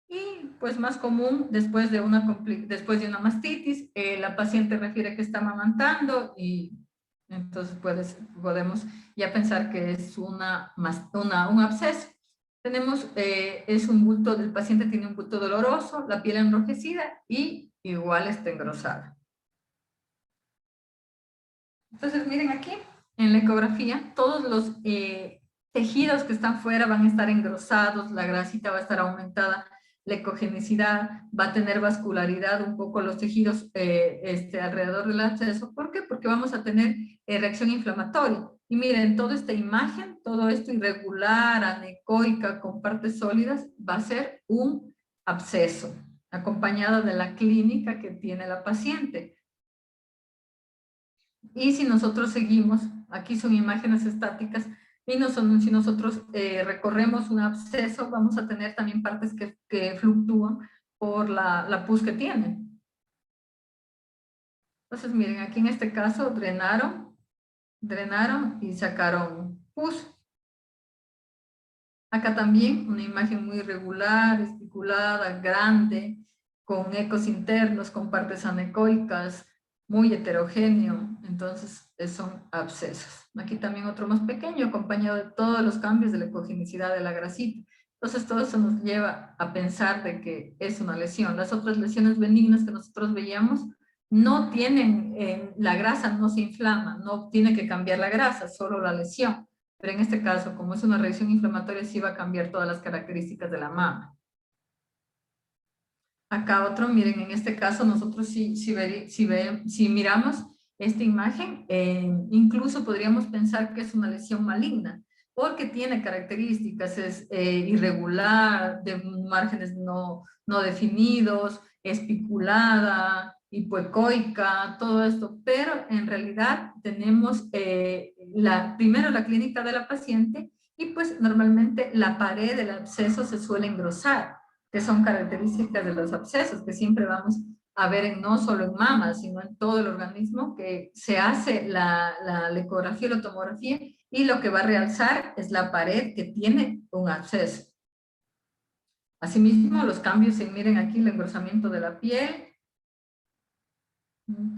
y pues más común después de una mastitis, la paciente refiere que está amamantando y entonces podemos ya pensar que es un absceso. Tenemos, es un bulto, el paciente tiene un bulto doloroso, la piel enrojecida y igual está engrosada. Entonces miren aquí, en la ecografía, todos los tejidos que están fuera van a estar engrosados, la grasita va a estar aumentada, la ecogenicidad, va a tener vascularidad un poco los tejidos alrededor del absceso. ¿Por qué? Porque vamos a tener reacción inflamatoria. Y miren, toda esta imagen, todo esto irregular, anecoica, con partes sólidas, va a ser un absceso, acompañado de la clínica que tiene la paciente. Y si nosotros seguimos, aquí son imágenes estáticas, y si nosotros recorremos un absceso, vamos a tener también partes que fluctúan por la pus que tienen. Entonces, miren, aquí en este caso drenaron y sacaron pus. Acá también una imagen muy irregular, especulada, grande, con ecos internos, con partes anecoicas, muy heterogéneo, entonces son abscesos. Aquí también otro más pequeño, acompañado de todos los cambios de la ecogenicidad de la grasita. Entonces todo eso nos lleva a pensar de que es una lesión. Las otras lesiones benignas que nosotros veíamos no tienen, la grasa no se inflama, no tiene que cambiar la grasa, solo la lesión. Pero en este caso, como es una reacción inflamatoria, sí va a cambiar todas las características de la mama. Acá otro, miren, en este caso nosotros si miramos esta imagen, incluso podríamos pensar que es una lesión maligna, porque tiene características, es irregular, de márgenes no definidos, espiculada, hipoecoica, todo esto, pero en realidad tenemos primero la clínica de la paciente y pues normalmente la pared del absceso se suele engrosar, que son características de los abscesos, que siempre vamos a ver no solo en mama, sino en todo el organismo, que se hace la ecografía y la tomografía, y lo que va a realzar es la pared que tiene un absceso. Asimismo, los cambios, miren aquí el engrosamiento de la piel,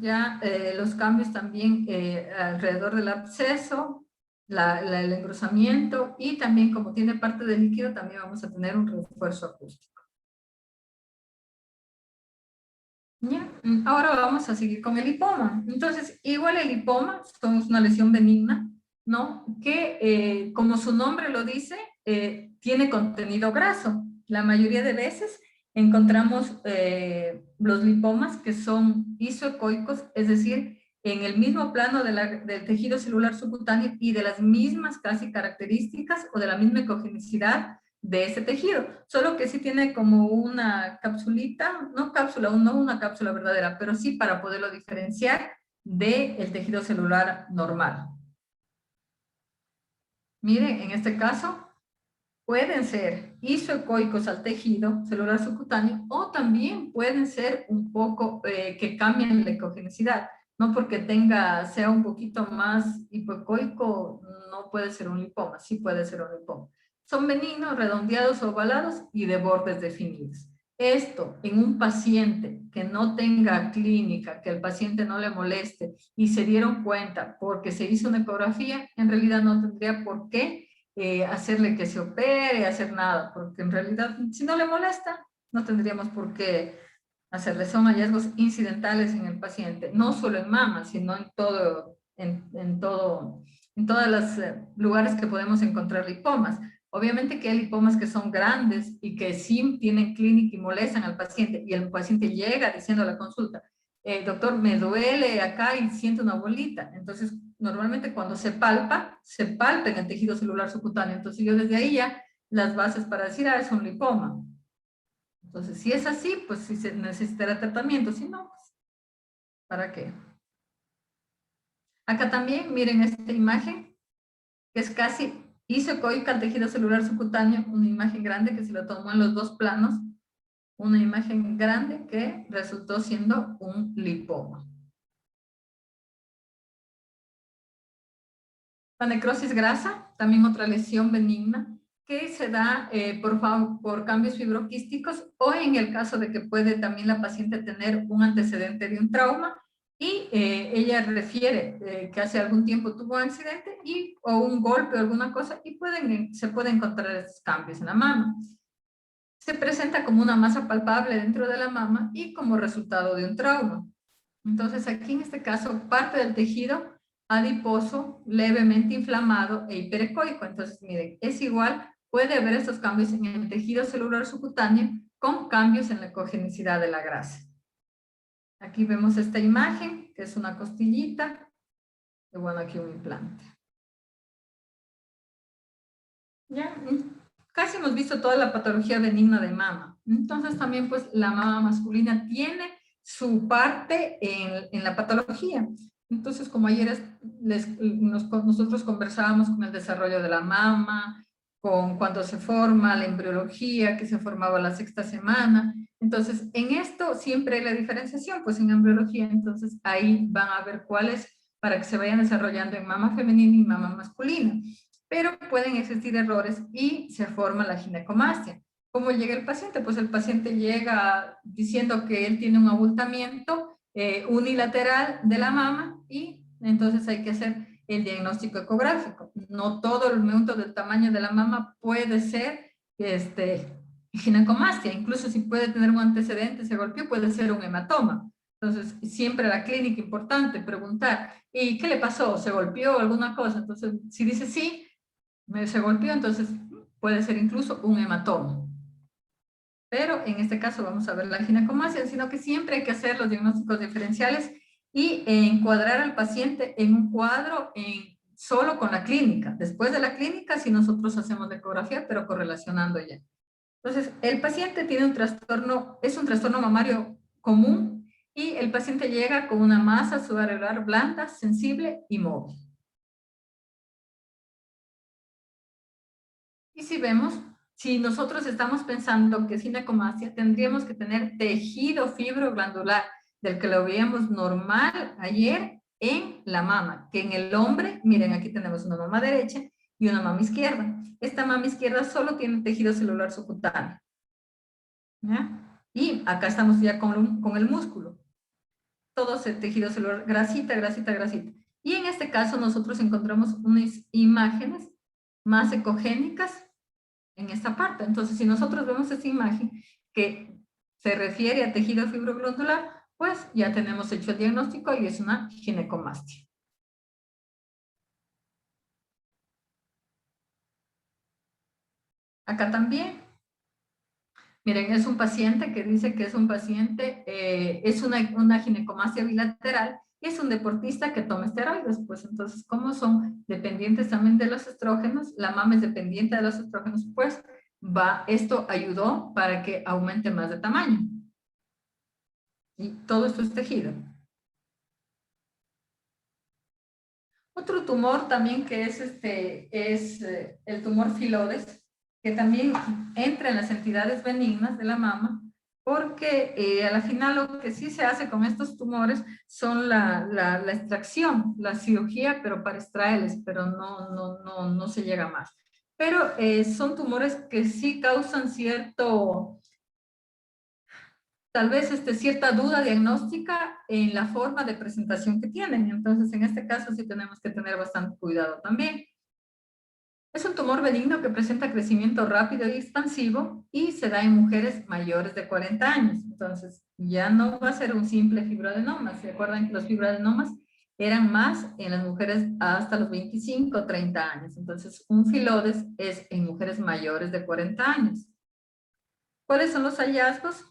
ya los cambios también alrededor del absceso, el engrosamiento, y también como tiene parte de líquido, también vamos a tener un refuerzo acústico. ¿Ya? Ahora vamos a seguir con el lipoma. Entonces, igual el lipoma es una lesión benigna, ¿no? Que, como su nombre lo dice, tiene contenido graso. La mayoría de veces encontramos los lipomas que son isoecoicos, es decir, en el mismo plano del tejido celular subcutáneo y de las mismas casi características o de la misma ecogenicidad de ese tejido, solo que sí tiene como una capsulita, no una cápsula verdadera, pero sí para poderlo diferenciar del tejido celular normal. Miren, en este caso, pueden ser isoecoicos al tejido celular subcutáneo o también pueden ser un poco que cambien la ecogenicidad. No porque sea un poquito más hipoecoico, no puede ser un lipoma, sí puede ser un lipoma. Son benignos, redondeados, ovalados y de bordes definidos. Esto en un paciente que no tenga clínica, que el paciente no le moleste y se dieron cuenta porque se hizo una ecografía, en realidad no tendría por qué hacerle que se opere, hacer nada, porque en realidad si no le molesta, no tendríamos por qué hacerle. Son hallazgos incidentales en el paciente, no solo en mama, sino en todos los lugares que podemos encontrar lipomas. Obviamente que hay lipomas que son grandes y que sí tienen clínica y molestan al paciente, y el paciente llega diciendo a la consulta, doctor, me duele acá y siento una bolita. Entonces, normalmente cuando se palpa en el tejido celular subcutáneo. Entonces yo desde ahí ya las bases para decir, es un lipoma. Entonces si es así, pues sí se necesitará tratamiento, si no, pues, ¿para qué? Acá también, miren esta imagen, que es casi isocoica al tejido celular subcutáneo, una imagen grande que se lo tomó en los dos planos, una imagen grande que resultó siendo un lipoma. La necrosis grasa, también otra lesión benigna, que se da por cambios fibroquísticos o en el caso de que puede también la paciente tener un antecedente de un trauma y ella refiere que hace algún tiempo tuvo un accidente o un golpe o alguna cosa y se pueden encontrar estos cambios en la mama. Se presenta como una masa palpable dentro de la mama y como resultado de un trauma. Entonces aquí en este caso parte del tejido adiposo levemente inflamado e hiperecoico. Entonces miren, es igual, puede haber estos cambios en el tejido celular subcutáneo con cambios en la ecogenicidad de la grasa. Aquí vemos esta imagen, que es una costillita, y bueno, aquí un implante. Ya, casi hemos visto toda la patología benigna de mama. Entonces también pues la mama masculina tiene su parte en la patología. Entonces como ayer nosotros conversábamos con el desarrollo de la mama, con cuando se forma la embriología, que se formaba la 6ª semana. Entonces en esto siempre hay la diferenciación, pues en embriología, entonces ahí van a ver cuáles para que se vayan desarrollando en mama femenina y mama masculina. Pero pueden existir errores y se forma la ginecomastia. ¿Cómo llega el paciente? Pues el paciente llega diciendo que él tiene un abultamiento unilateral de la mama y entonces hay que hacer el diagnóstico ecográfico. No todo el aumento del tamaño de la mama puede ser ginecomastia. Incluso si puede tener un antecedente, se golpeó, puede ser un hematoma. Entonces, siempre la clínica importante, preguntar, ¿y qué le pasó? ¿Se golpeó alguna cosa? Entonces, si dice sí, se golpeó, entonces puede ser incluso un hematoma. Pero en este caso vamos a ver la ginecomastia, sino que siempre hay que hacer los diagnósticos diferenciales y encuadrar al paciente en un cuadro solo con la clínica. Después de la clínica, si nosotros hacemos la ecografía, pero correlacionando ya. Entonces, el paciente tiene un trastorno, es un trastorno mamario común y el paciente llega con una masa subariolar blanda, sensible y móvil. Y si vemos, si nosotros estamos pensando que es ginecomastia, tendríamos que tener tejido fibroglandular, del que lo veíamos normal ayer en la mama, que en el hombre, miren, aquí tenemos una mama derecha y una mama izquierda. Esta mama izquierda solo tiene tejido celular subcutáneo. ¿Ya? Y acá estamos ya con el músculo. Todo ese tejido celular, grasita, grasita, grasita. Y en este caso nosotros encontramos unas imágenes más ecogénicas en esta parte. Entonces, si nosotros vemos esta imagen que se refiere a tejido fibroglandular, pues ya tenemos hecho el diagnóstico y es una ginecomastia. Acá también, miren, es un paciente que dice que es un paciente, es una ginecomastia bilateral y es un deportista que toma esteroides. Pues entonces, como son dependientes también de los estrógenos, la mama es dependiente de los estrógenos, pues esto ayudó para que aumente más de tamaño. Y todo esto es tejido. Otro tumor también que es el tumor filodes, que también entra en las entidades benignas de la mama, porque a la final lo que sí se hace con estos tumores son la extracción, la cirugía, pero para extraerles, pero no se llega más. Pero son tumores que sí causan tal vez cierta duda diagnóstica en la forma de presentación que tienen. Entonces, en este caso sí tenemos que tener bastante cuidado también. Es un tumor benigno que presenta crecimiento rápido y expansivo y se da en mujeres mayores de 40 años. Entonces, ya no va a ser un simple fibroadenoma. ¿Se acuerdan que los fibroadenomas eran más en las mujeres hasta los 25 o 30 años? Entonces, un filodes es en mujeres mayores de 40 años. ¿Cuáles son los hallazgos?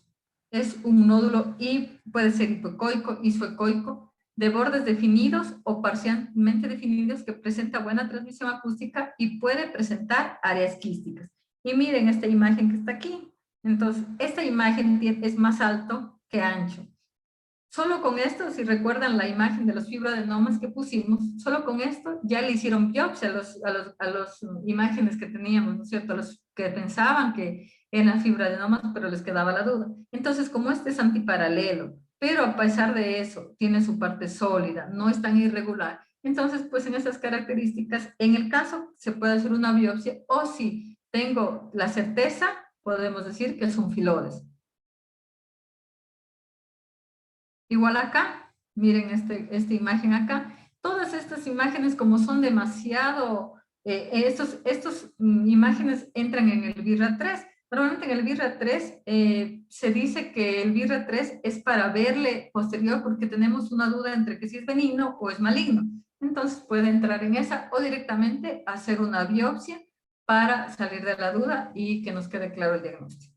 Es un nódulo y puede ser hipoecoico, isoecoico, de bordes definidos o parcialmente definidos que presenta buena transmisión acústica y puede presentar áreas quísticas. Y miren esta imagen que está aquí. Entonces, esta imagen es más alto que ancho. Solo con esto, si recuerdan la imagen de los fibroadenomas que pusimos, solo con esto ya le hicieron biopsia a los imágenes que teníamos, ¿no es cierto? A los que pensaban que eran fibroadenomas, pero les quedaba la duda. Entonces, como este es antiparalelo, pero a pesar de eso, tiene su parte sólida, no es tan irregular. Entonces, pues en esas características, en el caso, se puede hacer una biopsia, o si tengo la certeza, podemos decir que es un filodes. Igual acá, miren esta imagen acá. Todas estas imágenes, como son demasiado, estos imágenes entran en el BIRRA 3. Normalmente en el BIRRA 3 se dice que el BIRRA 3 es para verle posterior porque tenemos una duda entre que si es benigno o es maligno. Entonces puede entrar en esa o directamente hacer una biopsia para salir de la duda y que nos quede claro el diagnóstico.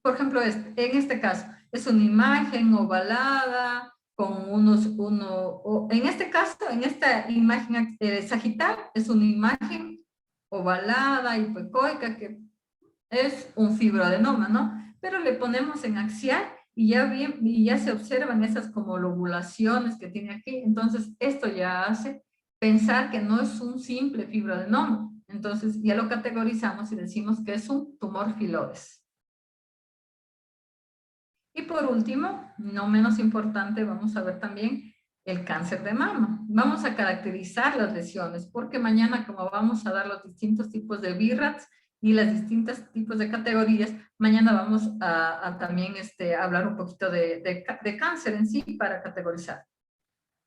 Por ejemplo, en este caso, es una imagen ovalada con en este caso, en esta imagen sagital, es una imagen ovalada, hipoecoica, que es un fibroadenoma, ¿no? Pero le ponemos en axial y ya se observan esas como lobulaciones que tiene aquí. Entonces, esto ya hace pensar que no es un simple fibroadenoma. Entonces, ya lo categorizamos y decimos que es un tumor filodes. Y por último, no menos importante, vamos a ver también el cáncer de mama. Vamos a caracterizar las lesiones, porque mañana, como vamos a dar los distintos tipos de BIRRATs y las distintos tipos de categorías, mañana vamos a también hablar un poquito de cáncer en sí para categorizar.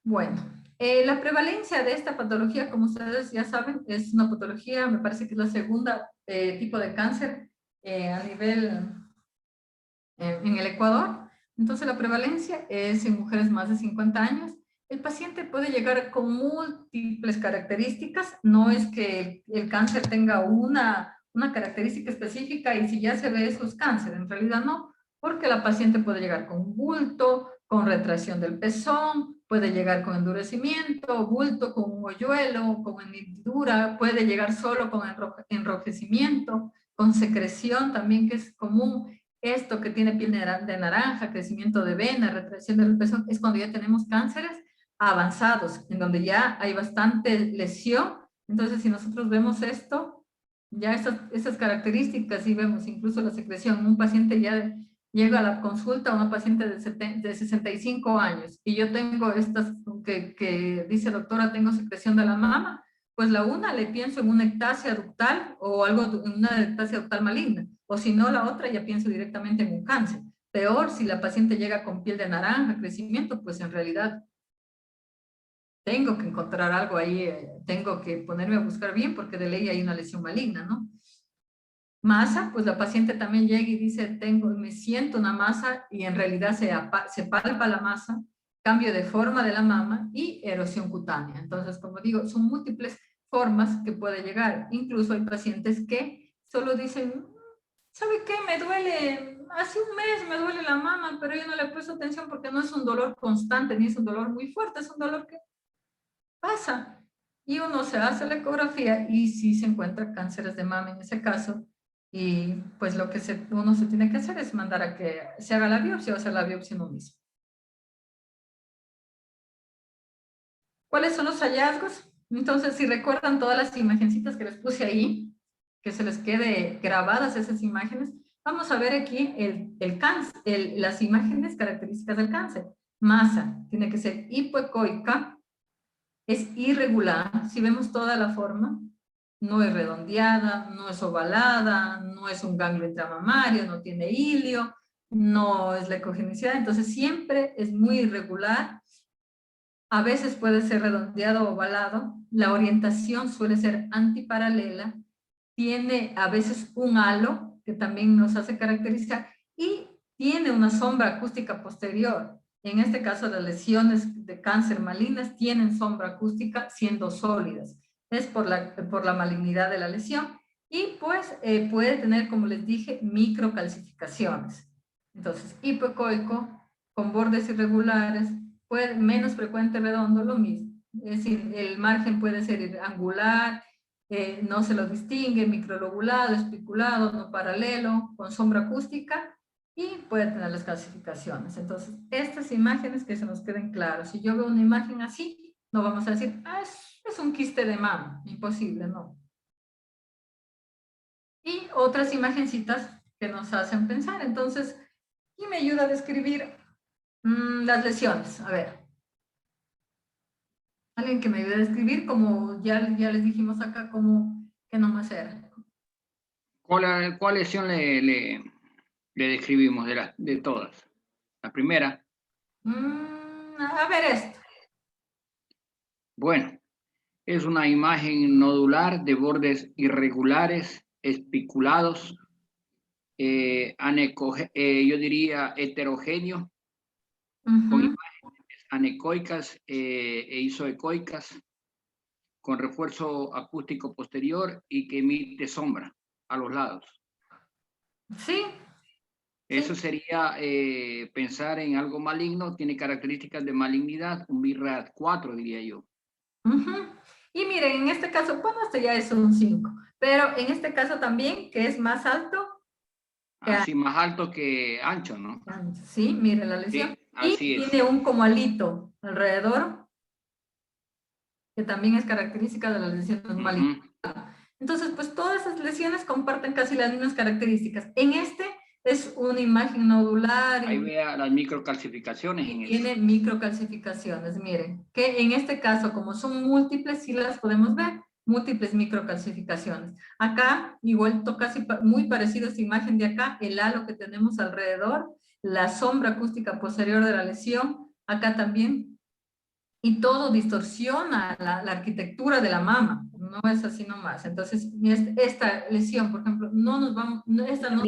Bueno, la prevalencia de esta patología, como ustedes ya saben, es una patología, me parece que es la segunda tipo de cáncer a nivel en el Ecuador. Entonces la prevalencia es en mujeres más de 50 años. El paciente puede llegar con múltiples características, no es que el cáncer tenga una característica específica y si ya se ve eso es cáncer, en realidad no, porque la paciente puede llegar con bulto, con retracción del pezón, puede llegar con endurecimiento, bulto con un hoyuelo, con hendidura, puede llegar solo con enrojecimiento, con secreción también que es común. Esto que tiene piel de naranja, crecimiento de vena, retracción del pezón, es cuando ya tenemos cánceres avanzados, en donde ya hay bastante lesión. Entonces, si nosotros vemos esto, ya estas características, y vemos incluso la secreción, un paciente ya llega a la consulta, una paciente de 65 años, y yo tengo estas que dice doctora, tengo secreción de la mama, pues le pienso en una ectasia ductal o en una ectasia ductal maligna. O si no, la otra ya pienso directamente en un cáncer. Peor, si la paciente llega con piel de naranja, crecimiento, pues en realidad tengo que encontrar algo ahí, tengo que ponerme a buscar bien porque de ley hay una lesión maligna, ¿no? Masa, pues la paciente también llega y dice, me siento una masa y en realidad se palpa la masa, cambio de forma de la mama y erosión cutánea. Entonces, como digo, son múltiples formas que puede llegar. Incluso hay pacientes que solo dicen, ¿sabe qué? Me duele, hace un mes me duele la mama, pero yo no le presto atención porque no es un dolor constante, ni es un dolor muy fuerte, es un dolor que pasa. Y uno se hace la ecografía y sí se encuentra cánceres de mama en ese caso. Y pues lo que uno se tiene que hacer es mandar a que se haga la biopsia o hacer la biopsia uno mismo. ¿Cuáles son los hallazgos? Entonces, si recuerdan todas las imagencitas que les puse ahí, que se les quede grabadas esas imágenes, vamos a ver aquí las imágenes características del cáncer. Masa, tiene que ser hipoecoica, es irregular, si vemos toda la forma, no es redondeada, no es ovalada, no es un ganglio intramamario, no tiene hilio, no es la ecogenicidad, entonces siempre es muy irregular. A veces puede ser redondeado o ovalado, la orientación suele ser antiparalela, tiene a veces un halo que también nos hace caracterizar y tiene una sombra acústica posterior. En este caso, las lesiones de cáncer malignas tienen sombra acústica siendo sólidas. Es por la malignidad de la lesión y pues puede tener, como les dije, microcalcificaciones. Entonces, hipoecoico, con bordes irregulares, menos frecuente redondo, lo mismo. Es decir, el margen puede ser angular, no se lo distingue, microlobulado, especulado, no paralelo, con sombra acústica, y puede tener las clasificaciones. Entonces, estas imágenes que se nos queden claras. Si yo veo una imagen así, no vamos a decir, ah, es un quiste de mama. Imposible, no. Y otras imagencitas que nos hacen pensar. Entonces, y me ayuda a describir las lesiones. A ver. Alguien que me ayude a describir, como ya les dijimos acá, como que no más era. ¿Cuál lesión le describimos de todas? La primera. A ver esto. Bueno, es una imagen nodular de bordes irregulares, espiculados, yo diría heterogéneo, con imágenes anecoicas e isoecoicas, con refuerzo acústico posterior y que emite sombra a los lados. Sí. Eso sería pensar en algo maligno, tiene características de malignidad, un BIRAD 4, diría yo. Y miren, en este caso, bueno, este ya es un 5, pero en este caso también, que es más alto. Así, más alto que ancho, ¿no? Sí, miren la lesión. Sí, así y es. tiene un como alito alrededor, que también es característica de las lesiones malignas. Entonces, pues todas esas lesiones comparten casi las mismas características. En este es una imagen nodular. Ahí vea las microcalcificaciones. Y tiene microcalcificaciones, miren, que en este caso, como son múltiples, sí las podemos ver, múltiples microcalcificaciones. Acá, igual casi muy parecido a esta imagen de acá, el halo que tenemos alrededor, la sombra acústica posterior de la lesión, acá también, y todo distorsiona la arquitectura de la mama, no es así nomás. Entonces, esta lesión, por ejemplo, no nos vamos, esta no...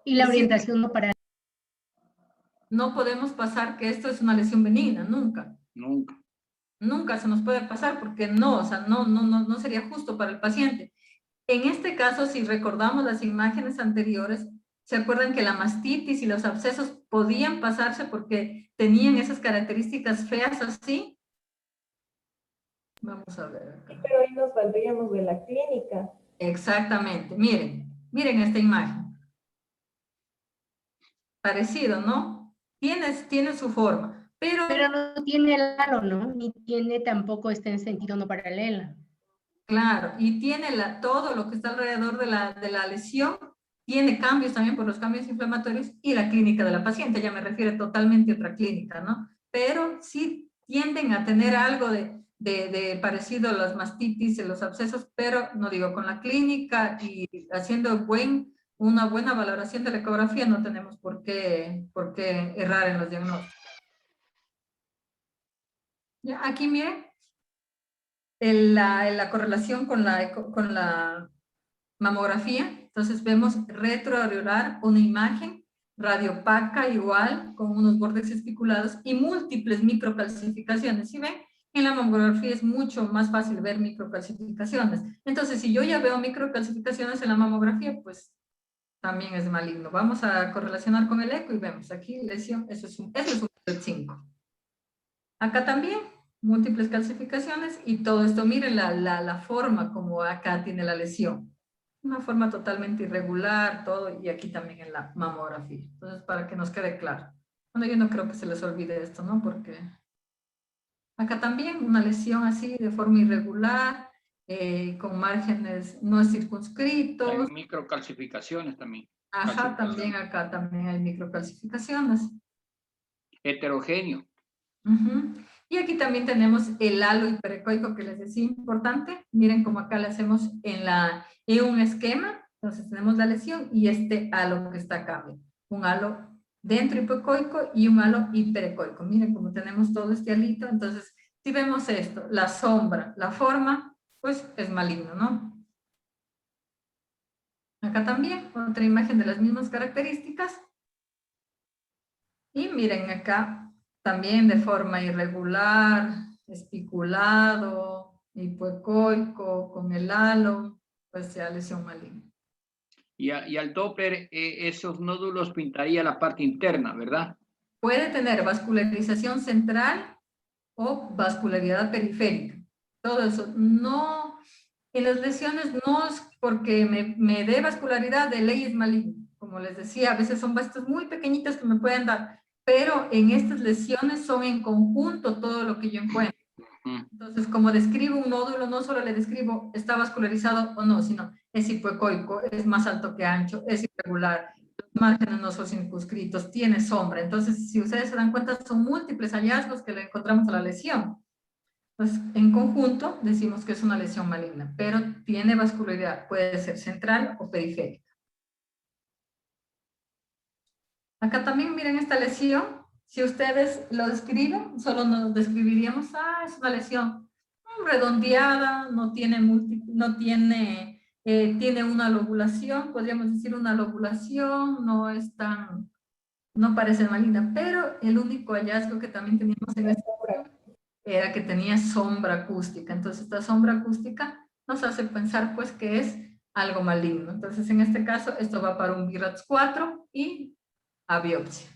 Y la orientación no para... No podemos pasar que esto es una lesión benigna, nunca. Nunca. Nunca se nos puede pasar porque no, o sea, no sería justo para el paciente. En este caso, si recordamos las imágenes anteriores, ¿se acuerdan que la mastitis y los abscesos podían pasarse porque tenían esas características feas así? Vamos a ver acá. Pero ahí nos valdríamos de la clínica. Exactamente, miren esta imagen. Parecido, ¿no? Tiene su forma, pero no tiene el halo, ¿no? Ni tiene tampoco está en sentido no paralela. Claro, y tiene todo lo que está alrededor de la lesión, tiene cambios también por los cambios inflamatorios y la clínica de la paciente, ya me refiero totalmente a otra clínica, ¿no? Pero sí tienden a tener algo de parecido a las mastitis, los abscesos, pero no digo, con la clínica y haciendo una buena valoración de la ecografía no tenemos por qué errar en los diagnósticos. Ya, aquí miren. La correlación con la mamografía. Entonces vemos retroareolar, una imagen, radiopaca igual, con unos bordes espiculados y múltiples microcalcificaciones. ¿Sí ven? En la mamografía es mucho más fácil ver microcalcificaciones. Entonces, si yo ya veo microcalcificaciones en la mamografía, pues también es maligno. Vamos a correlacionar con el eco y vemos aquí lesión, eso es un 5. Acá también múltiples calcificaciones y todo esto, miren la forma como acá tiene la lesión. Una forma totalmente irregular, todo, y aquí también en la mamografía. Entonces, para que nos quede claro. Bueno, yo no creo que se les olvide esto, ¿no? Porque acá también una lesión así de forma irregular, con márgenes no circunscritos. Hay microcalcificaciones también. Ajá, también acá también hay microcalcificaciones. Heterogéneo. Y aquí también tenemos el halo hiperecoico que les decía importante. Miren cómo acá le hacemos en un esquema. Entonces tenemos la lesión y este halo que está acá. Un halo dentro hipoecoico y un halo hiperecoico. Miren cómo tenemos todo este halito. Entonces, si vemos esto, la sombra, la forma, pues es maligno, ¿no? Acá también, otra imagen de las mismas características. Y miren acá, también de forma irregular, espiculado, hipoecoico, con el halo, pues ya lesión maligna. Y al Doppler, esos nódulos pintaría la parte interna, ¿verdad? puede tener vascularización central o vascularidad periférica. Todo eso. No, en las lesiones no es porque me dé vascularidad de ley es maligno. Como les decía, a veces son vastas muy pequeñitas que me pueden dar, pero en estas lesiones son en conjunto todo lo que yo encuentro. Entonces, como describo un nódulo, no solo le describo está vascularizado o no, sino es hipoecoico, es más alto que ancho, es irregular, los márgenes no son circunscritos, tiene sombra. Entonces, si ustedes se dan cuenta, son múltiples hallazgos que le encontramos a la lesión. Entonces, en conjunto, decimos que es una lesión maligna, pero tiene vascularidad, puede ser central o periférica. Acá también miren esta lesión. Si ustedes lo describen, solo nos describiríamos, es una lesión redondeada, tiene una lobulación, podríamos decir una lobulación, no parece maligna, pero el único hallazgo que también teníamos en esta era que tenía sombra acústica. Entonces, esta sombra acústica nos hace pensar, pues, que es algo maligno. Entonces, en este caso, esto va para un BIRATS 4 y a biopsia.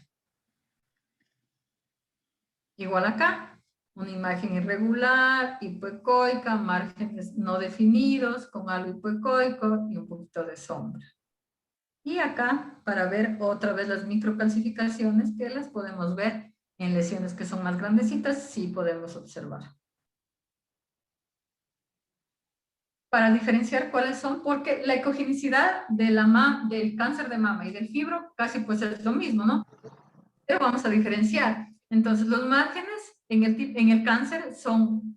Igual acá, una imagen irregular, hipoecoica, márgenes no definidos, con algo hipoecoico y un poquito de sombra. Y acá, para ver otra vez las microcalcificaciones, que las podemos ver en lesiones que son más grandecitas, sí podemos observar. Para diferenciar cuáles son, porque la ecogenicidad del cáncer de mama y del fibro casi pues es lo mismo, ¿no? Pero vamos a diferenciar. Entonces, los márgenes en el cáncer son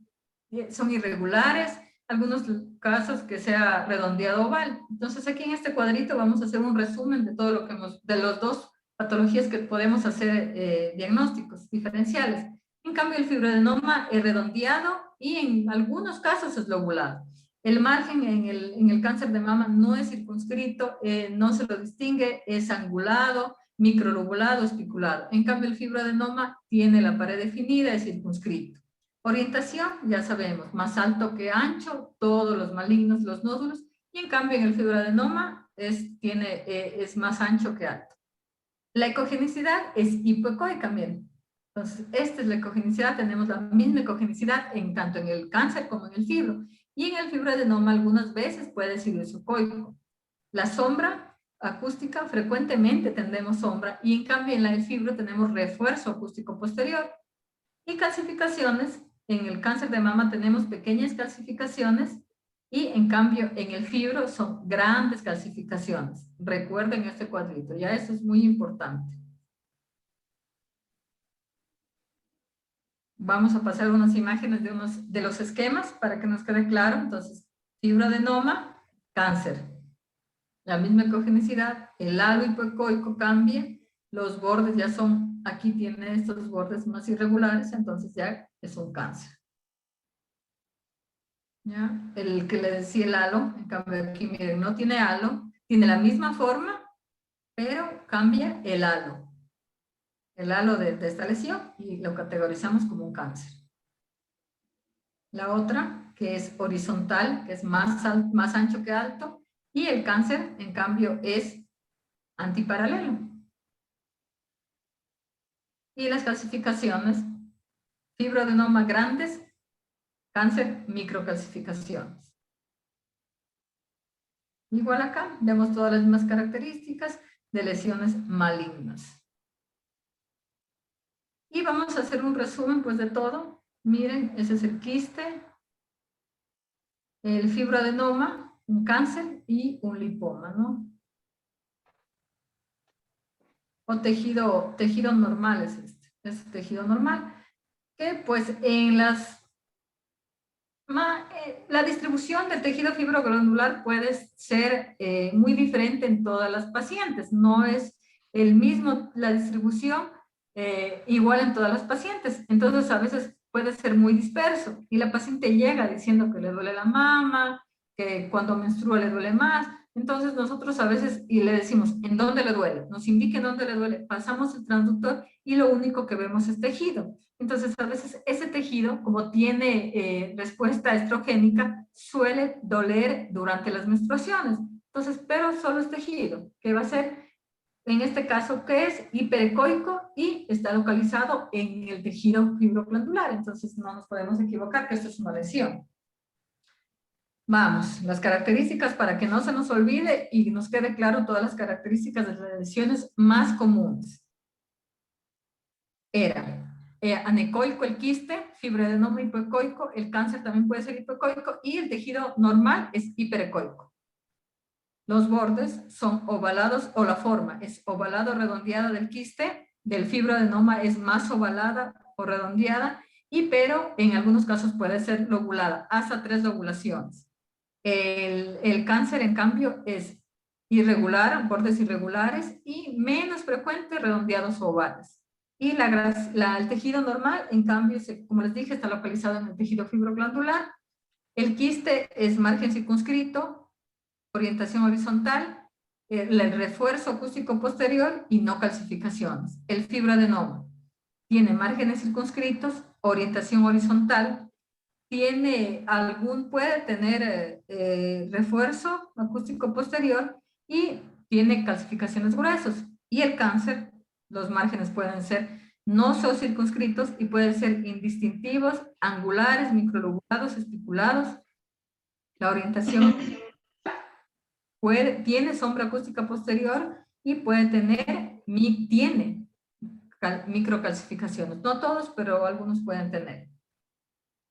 irregulares, algunos casos que sea redondeado oval. Entonces, aquí en este cuadrito vamos a hacer un resumen de todo lo que de los dos patologías que podemos hacer diagnósticos diferenciales. En cambio, el fibroadenoma es redondeado y en algunos casos es lobulado. El margen en el cáncer de mama no es circunscrito, no se lo distingue, es angulado, microlobulado, espiculado. En cambio, el fibroadenoma tiene la pared definida, es circunscrito. Orientación, ya sabemos, más alto que ancho, todos los malignos, los nódulos, y en cambio en el fibroadenoma es más ancho que alto. La ecogenicidad es hipoecoica también. Entonces, esta es la ecogenicidad, tenemos la misma ecogenicidad tanto en el cáncer como en el fibro. Y en el fibroadenoma algunas veces puede ser isocoico. La sombra acústica, frecuentemente tendremos sombra, y en cambio en la del fibro tenemos refuerzo acústico posterior. Y calcificaciones, en el cáncer de mama tenemos pequeñas calcificaciones, y en cambio en el fibro son grandes calcificaciones. Recuerden este cuadrito, ya eso es muy importante. Vamos a pasar unas imágenes de los esquemas para que nos quede claro. Entonces, fibroadenoma, cáncer. La misma ecogenicidad, el halo hipoecoico cambia, los bordes ya son, aquí tiene estos bordes más irregulares, entonces ya es un cáncer. ¿Ya? El que le decía el halo, en cambio aquí miren, no tiene halo, tiene la misma forma, pero cambia el halo de esta lesión, y lo categorizamos como un cáncer. La otra, que es horizontal, que es más ancho que alto, y el cáncer, en cambio, es antiparalelo. Y las clasificaciones, fibroadenoma grandes, cáncer, microcalcificaciones. Igual acá, vemos todas las mismas características de lesiones malignas. Y vamos a hacer un resumen pues de todo. Miren, ese es el quiste, el fibroadenoma, un cáncer y un lipoma, ¿no? O tejido normal es este. Es tejido normal. Que pues en la distribución del tejido fibroglandular puede ser muy diferente en todas las pacientes. No es la distribución igual en todas las pacientes. Entonces a veces puede ser muy disperso y la paciente llega diciendo que le duele la mama, que cuando menstrua le duele más. Entonces nosotros a veces le decimos, ¿en dónde le duele? Nos indique en dónde le duele, pasamos el transductor y lo único que vemos es tejido. Entonces a veces ese tejido, como tiene respuesta estrogénica, suele doler durante las menstruaciones. Entonces, pero solo es tejido, que va a ser en este caso, que es hiperecoico y está localizado en el tejido fibroglandular. Entonces, no nos podemos equivocar que esto es una lesión. Vamos, las características para que no se nos olvide y nos quede claro todas las características de las lesiones más comunes. Era anecoico el quiste, fibroadenoma hipoecoico, el cáncer también puede ser hipoecoico y el tejido normal es hiperecoico. Los bordes son ovalados o la forma es ovalado o redondeada del quiste, del fibroadenoma es más ovalada o redondeada, pero en algunos casos puede ser lobulada, hasta 3 lobulaciones. El cáncer, en cambio, es irregular, bordes irregulares y menos frecuente redondeados o ovales. Y el tejido normal, en cambio, como les dije, está localizado en el tejido fibroglandular. El quiste es margen circunscrito, orientación horizontal, el refuerzo acústico posterior y no calcificaciones. El fibroadenoma tiene márgenes circunscritos, orientación horizontal, puede tener refuerzo acústico posterior y tiene calcificaciones gruesos. Y el cáncer, los márgenes pueden ser no son circunscritos y pueden ser indistintivos, angulares, microlobulados, estipulados. La orientación tiene sombra acústica posterior y tiene microcalcificaciones. No todos, pero algunos pueden tener.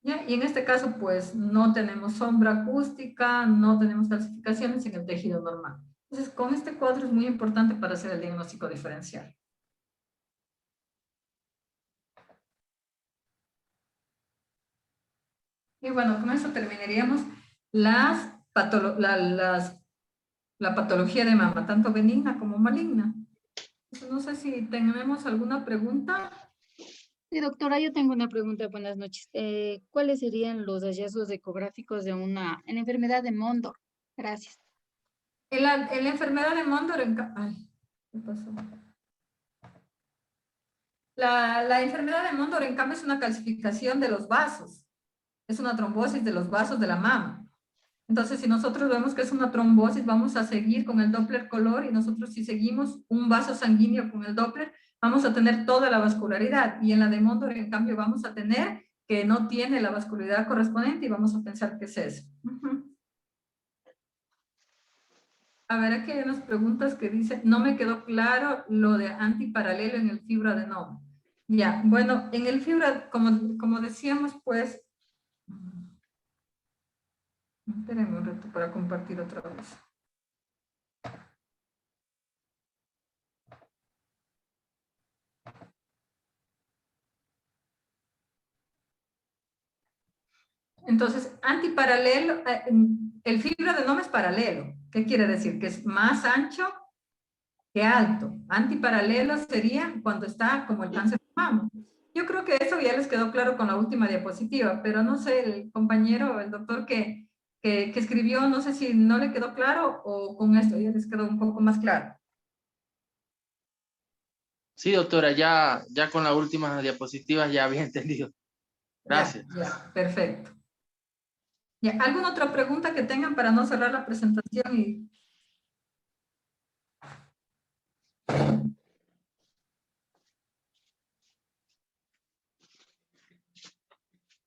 ¿Ya? Y en este caso, pues, no tenemos sombra acústica, no tenemos calcificaciones en el tejido normal. Entonces, con este cuadro es muy importante para hacer el diagnóstico diferencial. Y bueno, con eso terminaríamos la patología de mama, tanto benigna como maligna. Entonces, no sé si tenemos alguna pregunta. Sí, doctora, yo tengo una pregunta. Buenas noches. ¿Cuáles serían los hallazgos ecográficos de en la enfermedad de Mondor? Gracias. En la enfermedad de Mondor, ay, ¿qué pasó? La enfermedad de Mondor, en cambio, es una calcificación de los vasos. Es una trombosis de los vasos de la mama. Entonces, si nosotros vemos que es una trombosis, vamos a seguir con el Doppler color y nosotros si seguimos un vaso sanguíneo con el Doppler, vamos a tener toda la vascularidad. Y en la de Mondor, en cambio, vamos a tener que no tiene la vascularidad correspondiente y vamos a pensar que es eso. A ver, aquí hay unas preguntas que dicen, no me quedó claro lo de antiparalelo en el fibroadenoma. Ya, bueno, en el como decíamos, pues, espérenme un rato para compartir otra vez. Entonces, antiparalelo, el fibroadenoma es paralelo. ¿Qué quiere decir? Que es más ancho que alto. Antiparalelo sería cuando está como el cáncer de mama. Yo creo que eso ya les quedó claro con la última diapositiva, pero no sé, el compañero, el doctor que escribió, no sé si no le quedó claro o con esto ya les quedó un poco más claro. Sí, doctora, ya con la última diapositiva ya había entendido. Gracias. Ya, perfecto. Ya, ¿alguna otra pregunta que tengan para no cerrar la presentación?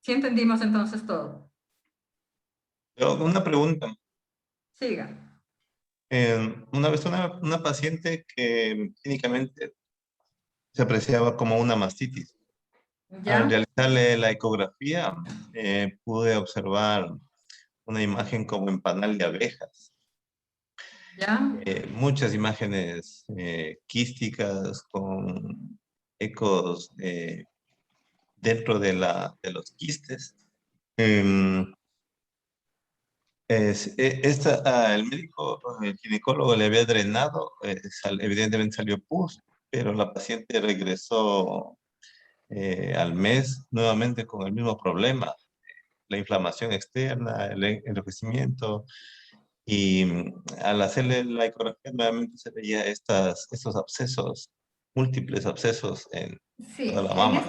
¿Sí entendimos entonces todo? Una pregunta. Siga. Una vez una paciente que clínicamente se apreciaba como una mastitis. ¿Ya? Al realizarle la ecografía, pude observar una imagen como en panal de abejas. ¿Ya? Muchas imágenes quísticas con ecos dentro de los quistes. El médico, el ginecólogo le había drenado, evidentemente salió pus, pero la paciente regresó al mes nuevamente con el mismo problema, la inflamación externa, el enrojecimiento, y al hacerle la ecografía nuevamente se veía estos abscesos, múltiples abscesos en Sí, toda la mama.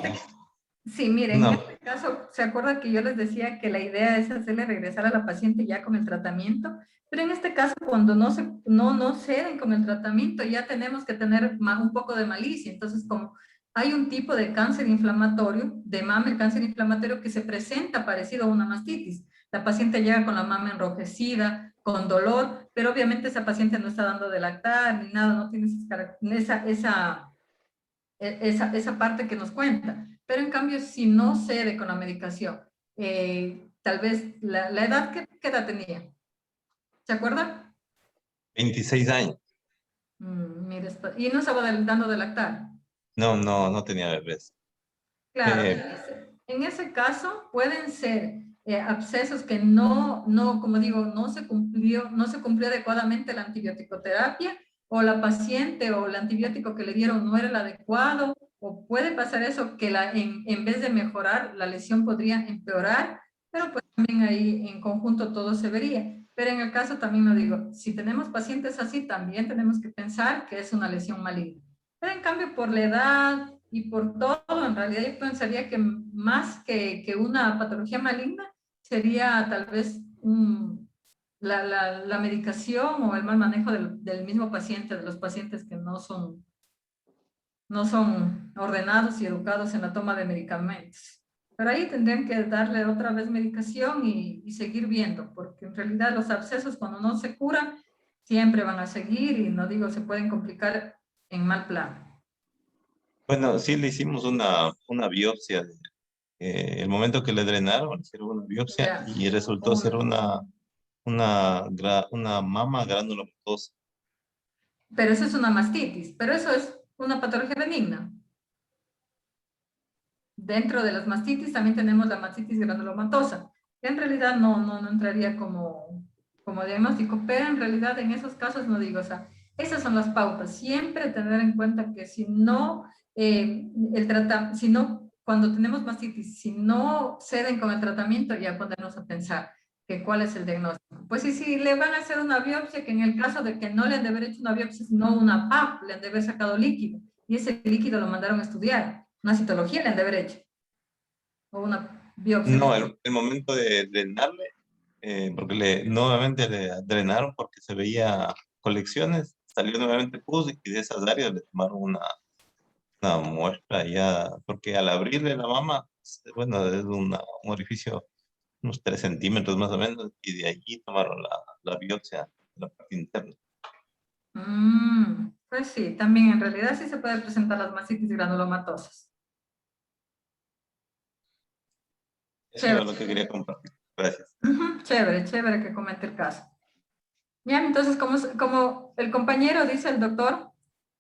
sí, miren, Una caso, ¿se acuerda que yo les decía que la idea es hacerle regresar a la paciente ya con el tratamiento? Pero en este caso, cuando no ceden con el tratamiento, ya tenemos que tener un poco de malicia. Entonces, como hay un tipo de cáncer inflamatorio, de mama, el cáncer inflamatorio que se presenta parecido a una mastitis. La paciente llega con la mama enrojecida, con dolor, pero obviamente esa paciente no está dando de lactar ni nada, no tiene esa parte que nos cuenta. Pero en cambio, si no cede con la medicación, tal vez la edad, ¿qué edad tenía? ¿Se acuerda? 26 años. Mire, y no estaba dando de lactar. No, no, no tenía bebés. Claro, Eh, en ese caso pueden ser abscesos que como digo, no se cumplió adecuadamente la antibioticoterapia, o la paciente o el antibiótico que le dieron no era el adecuado, o puede pasar eso que en vez de mejorar, la lesión podría empeorar, pero pues también ahí en conjunto todo se vería. Pero en el caso también lo digo, si tenemos pacientes así, también tenemos que pensar que es una lesión maligna. Pero en cambio, por la edad y por todo, en realidad yo pensaría que más que una patología maligna, sería tal vez la medicación o el mal manejo del mismo paciente, de los pacientes que no son ordenados y educados en la toma de medicamentos. Pero ahí tendrían que darle otra vez medicación y seguir viendo, porque en realidad los abscesos cuando no se curan, siempre van a seguir y no digo, se pueden complicar en mal plan. bueno, sí le hicimos una biopsia. El momento que le drenaron, le hicieron una biopsia Ya. y resultó ser una mama granulomatosa. Pero eso es una mastitis, pero eso es una patología benigna. Dentro de las mastitis también tenemos la mastitis granulomatosa, que en realidad no entraría como diagnóstico, pero en realidad en esos casos no digo, o sea, esas son las pautas. Siempre tener en cuenta que si no, cuando tenemos mastitis, si no ceden con el tratamiento, ya ponernos a pensar que cuál es el diagnóstico. Pues si le van a hacer una biopsia, que en el caso de que no le han de haber hecho una biopsia, sino una PAP, le han de haber sacado líquido, y ese líquido lo mandaron a estudiar. Una citología le han de haber hecho, o una biopsia. No, el momento de drenarle, porque nuevamente le drenaron porque se veía colecciones, salió nuevamente pus y de esas áreas le tomaron una muestra ya, porque al abrirle la mama, bueno, es un orificio unos 3 centímetros más o menos, y de allí tomaron la biopsia de la parte interna. Pues sí, también en realidad sí se puede presentar las mastitis granulomatosas. Eso es lo que quería compartir. Gracias. Chévere que comente el caso. Ya, entonces, como el compañero dice el doctor,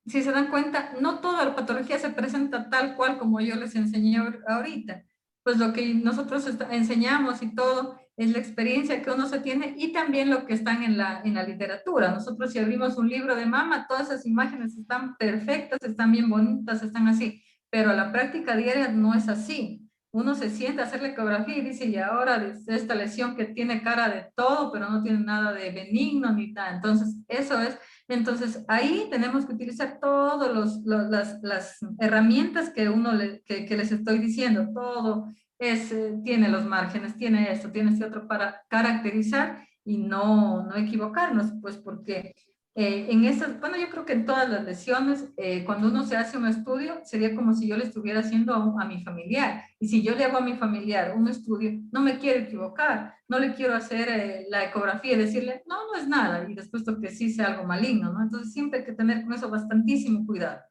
si se dan cuenta, no toda la patología se presenta tal cual como yo les enseñé ahorita. Pues lo que nosotros enseñamos y todo es la experiencia que uno se tiene y también lo que están en la literatura. Nosotros si abrimos un libro de mama, todas esas imágenes están perfectas, están bien bonitas, están así, pero la práctica diaria no es así. Uno se siente a hacer la ecografía y dice, y ahora de esta lesión que tiene cara de todo, pero no tiene nada de benigno ni nada. Entonces, eso es. Entonces, ahí tenemos que utilizar todas las herramientas que que les estoy diciendo. Todo tiene los márgenes, tiene esto, tiene este otro para caracterizar y no equivocarnos, pues porque bueno, yo creo que en todas las lesiones, cuando uno se hace un estudio, sería como si yo le estuviera haciendo a mi familiar. Y si yo le hago a mi familiar un estudio, no me quiero equivocar, no le quiero hacer la ecografía y decirle, no es nada, y después que sí sea algo maligno, ¿no? Entonces siempre hay que tener con eso bastantísimo cuidado.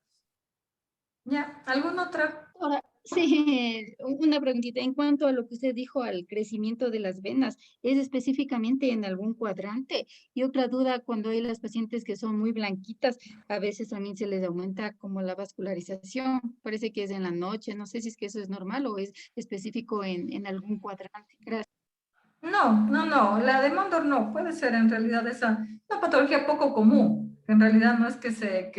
¿Ya? ¿Alguna otra? Ahora, sí, una preguntita. En cuanto a lo que usted dijo al crecimiento de las venas, ¿es específicamente en algún cuadrante? Y otra duda, cuando hay las pacientes que son muy blanquitas, a veces también se les aumenta como la vascularización. Parece que es en la noche. No sé si es que eso es normal o es específico en algún cuadrante. Gracias. No, la de Mondor no, puede ser en realidad una patología poco común, que en realidad no es que se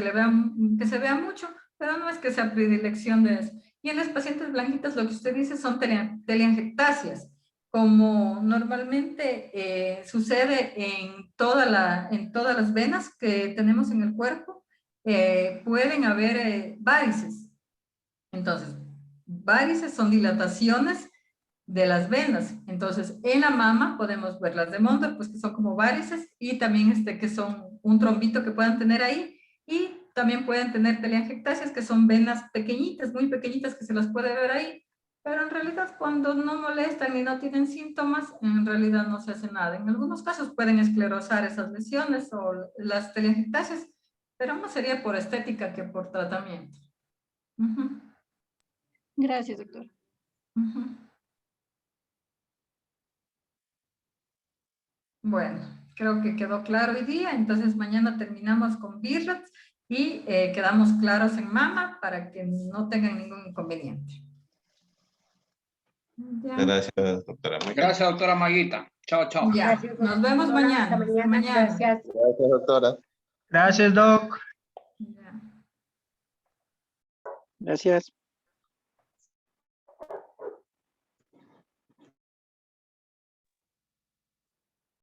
le vea, que se vea mucho, pero no es que sea predilección de eso. Y en las pacientes blanquitas lo que usted dice son telangiectasias, como normalmente sucede en todas las venas que tenemos en el cuerpo, pueden haber varices. Entonces, varices son dilataciones de las venas. Entonces, en la mama podemos ver las de Mondor, pues que son como varices, y también que son un trombito que puedan tener ahí, y también pueden tener telangiectasias, que son venas pequeñitas, muy pequeñitas, que se las puede ver ahí, pero en realidad cuando no molestan y no tienen síntomas, en realidad no se hace nada. En algunos casos pueden esclerosar esas lesiones o las telangiectasias, pero más sería por estética que por tratamiento. Ujú, Gracias, doctor. ujú. Bueno, creo que quedó claro hoy día, entonces mañana terminamos con BIRATS y quedamos claros en mama para que no tengan ningún inconveniente. Ya. Gracias, doctora Maguita. Gracias, doctora Maguita. Chao, chao. Ya, Gracias, nos vemos doctora. mañana. Hasta Hasta mañana. Gracias. Gracias, doctora. Gracias, Doc. Ya. Gracias.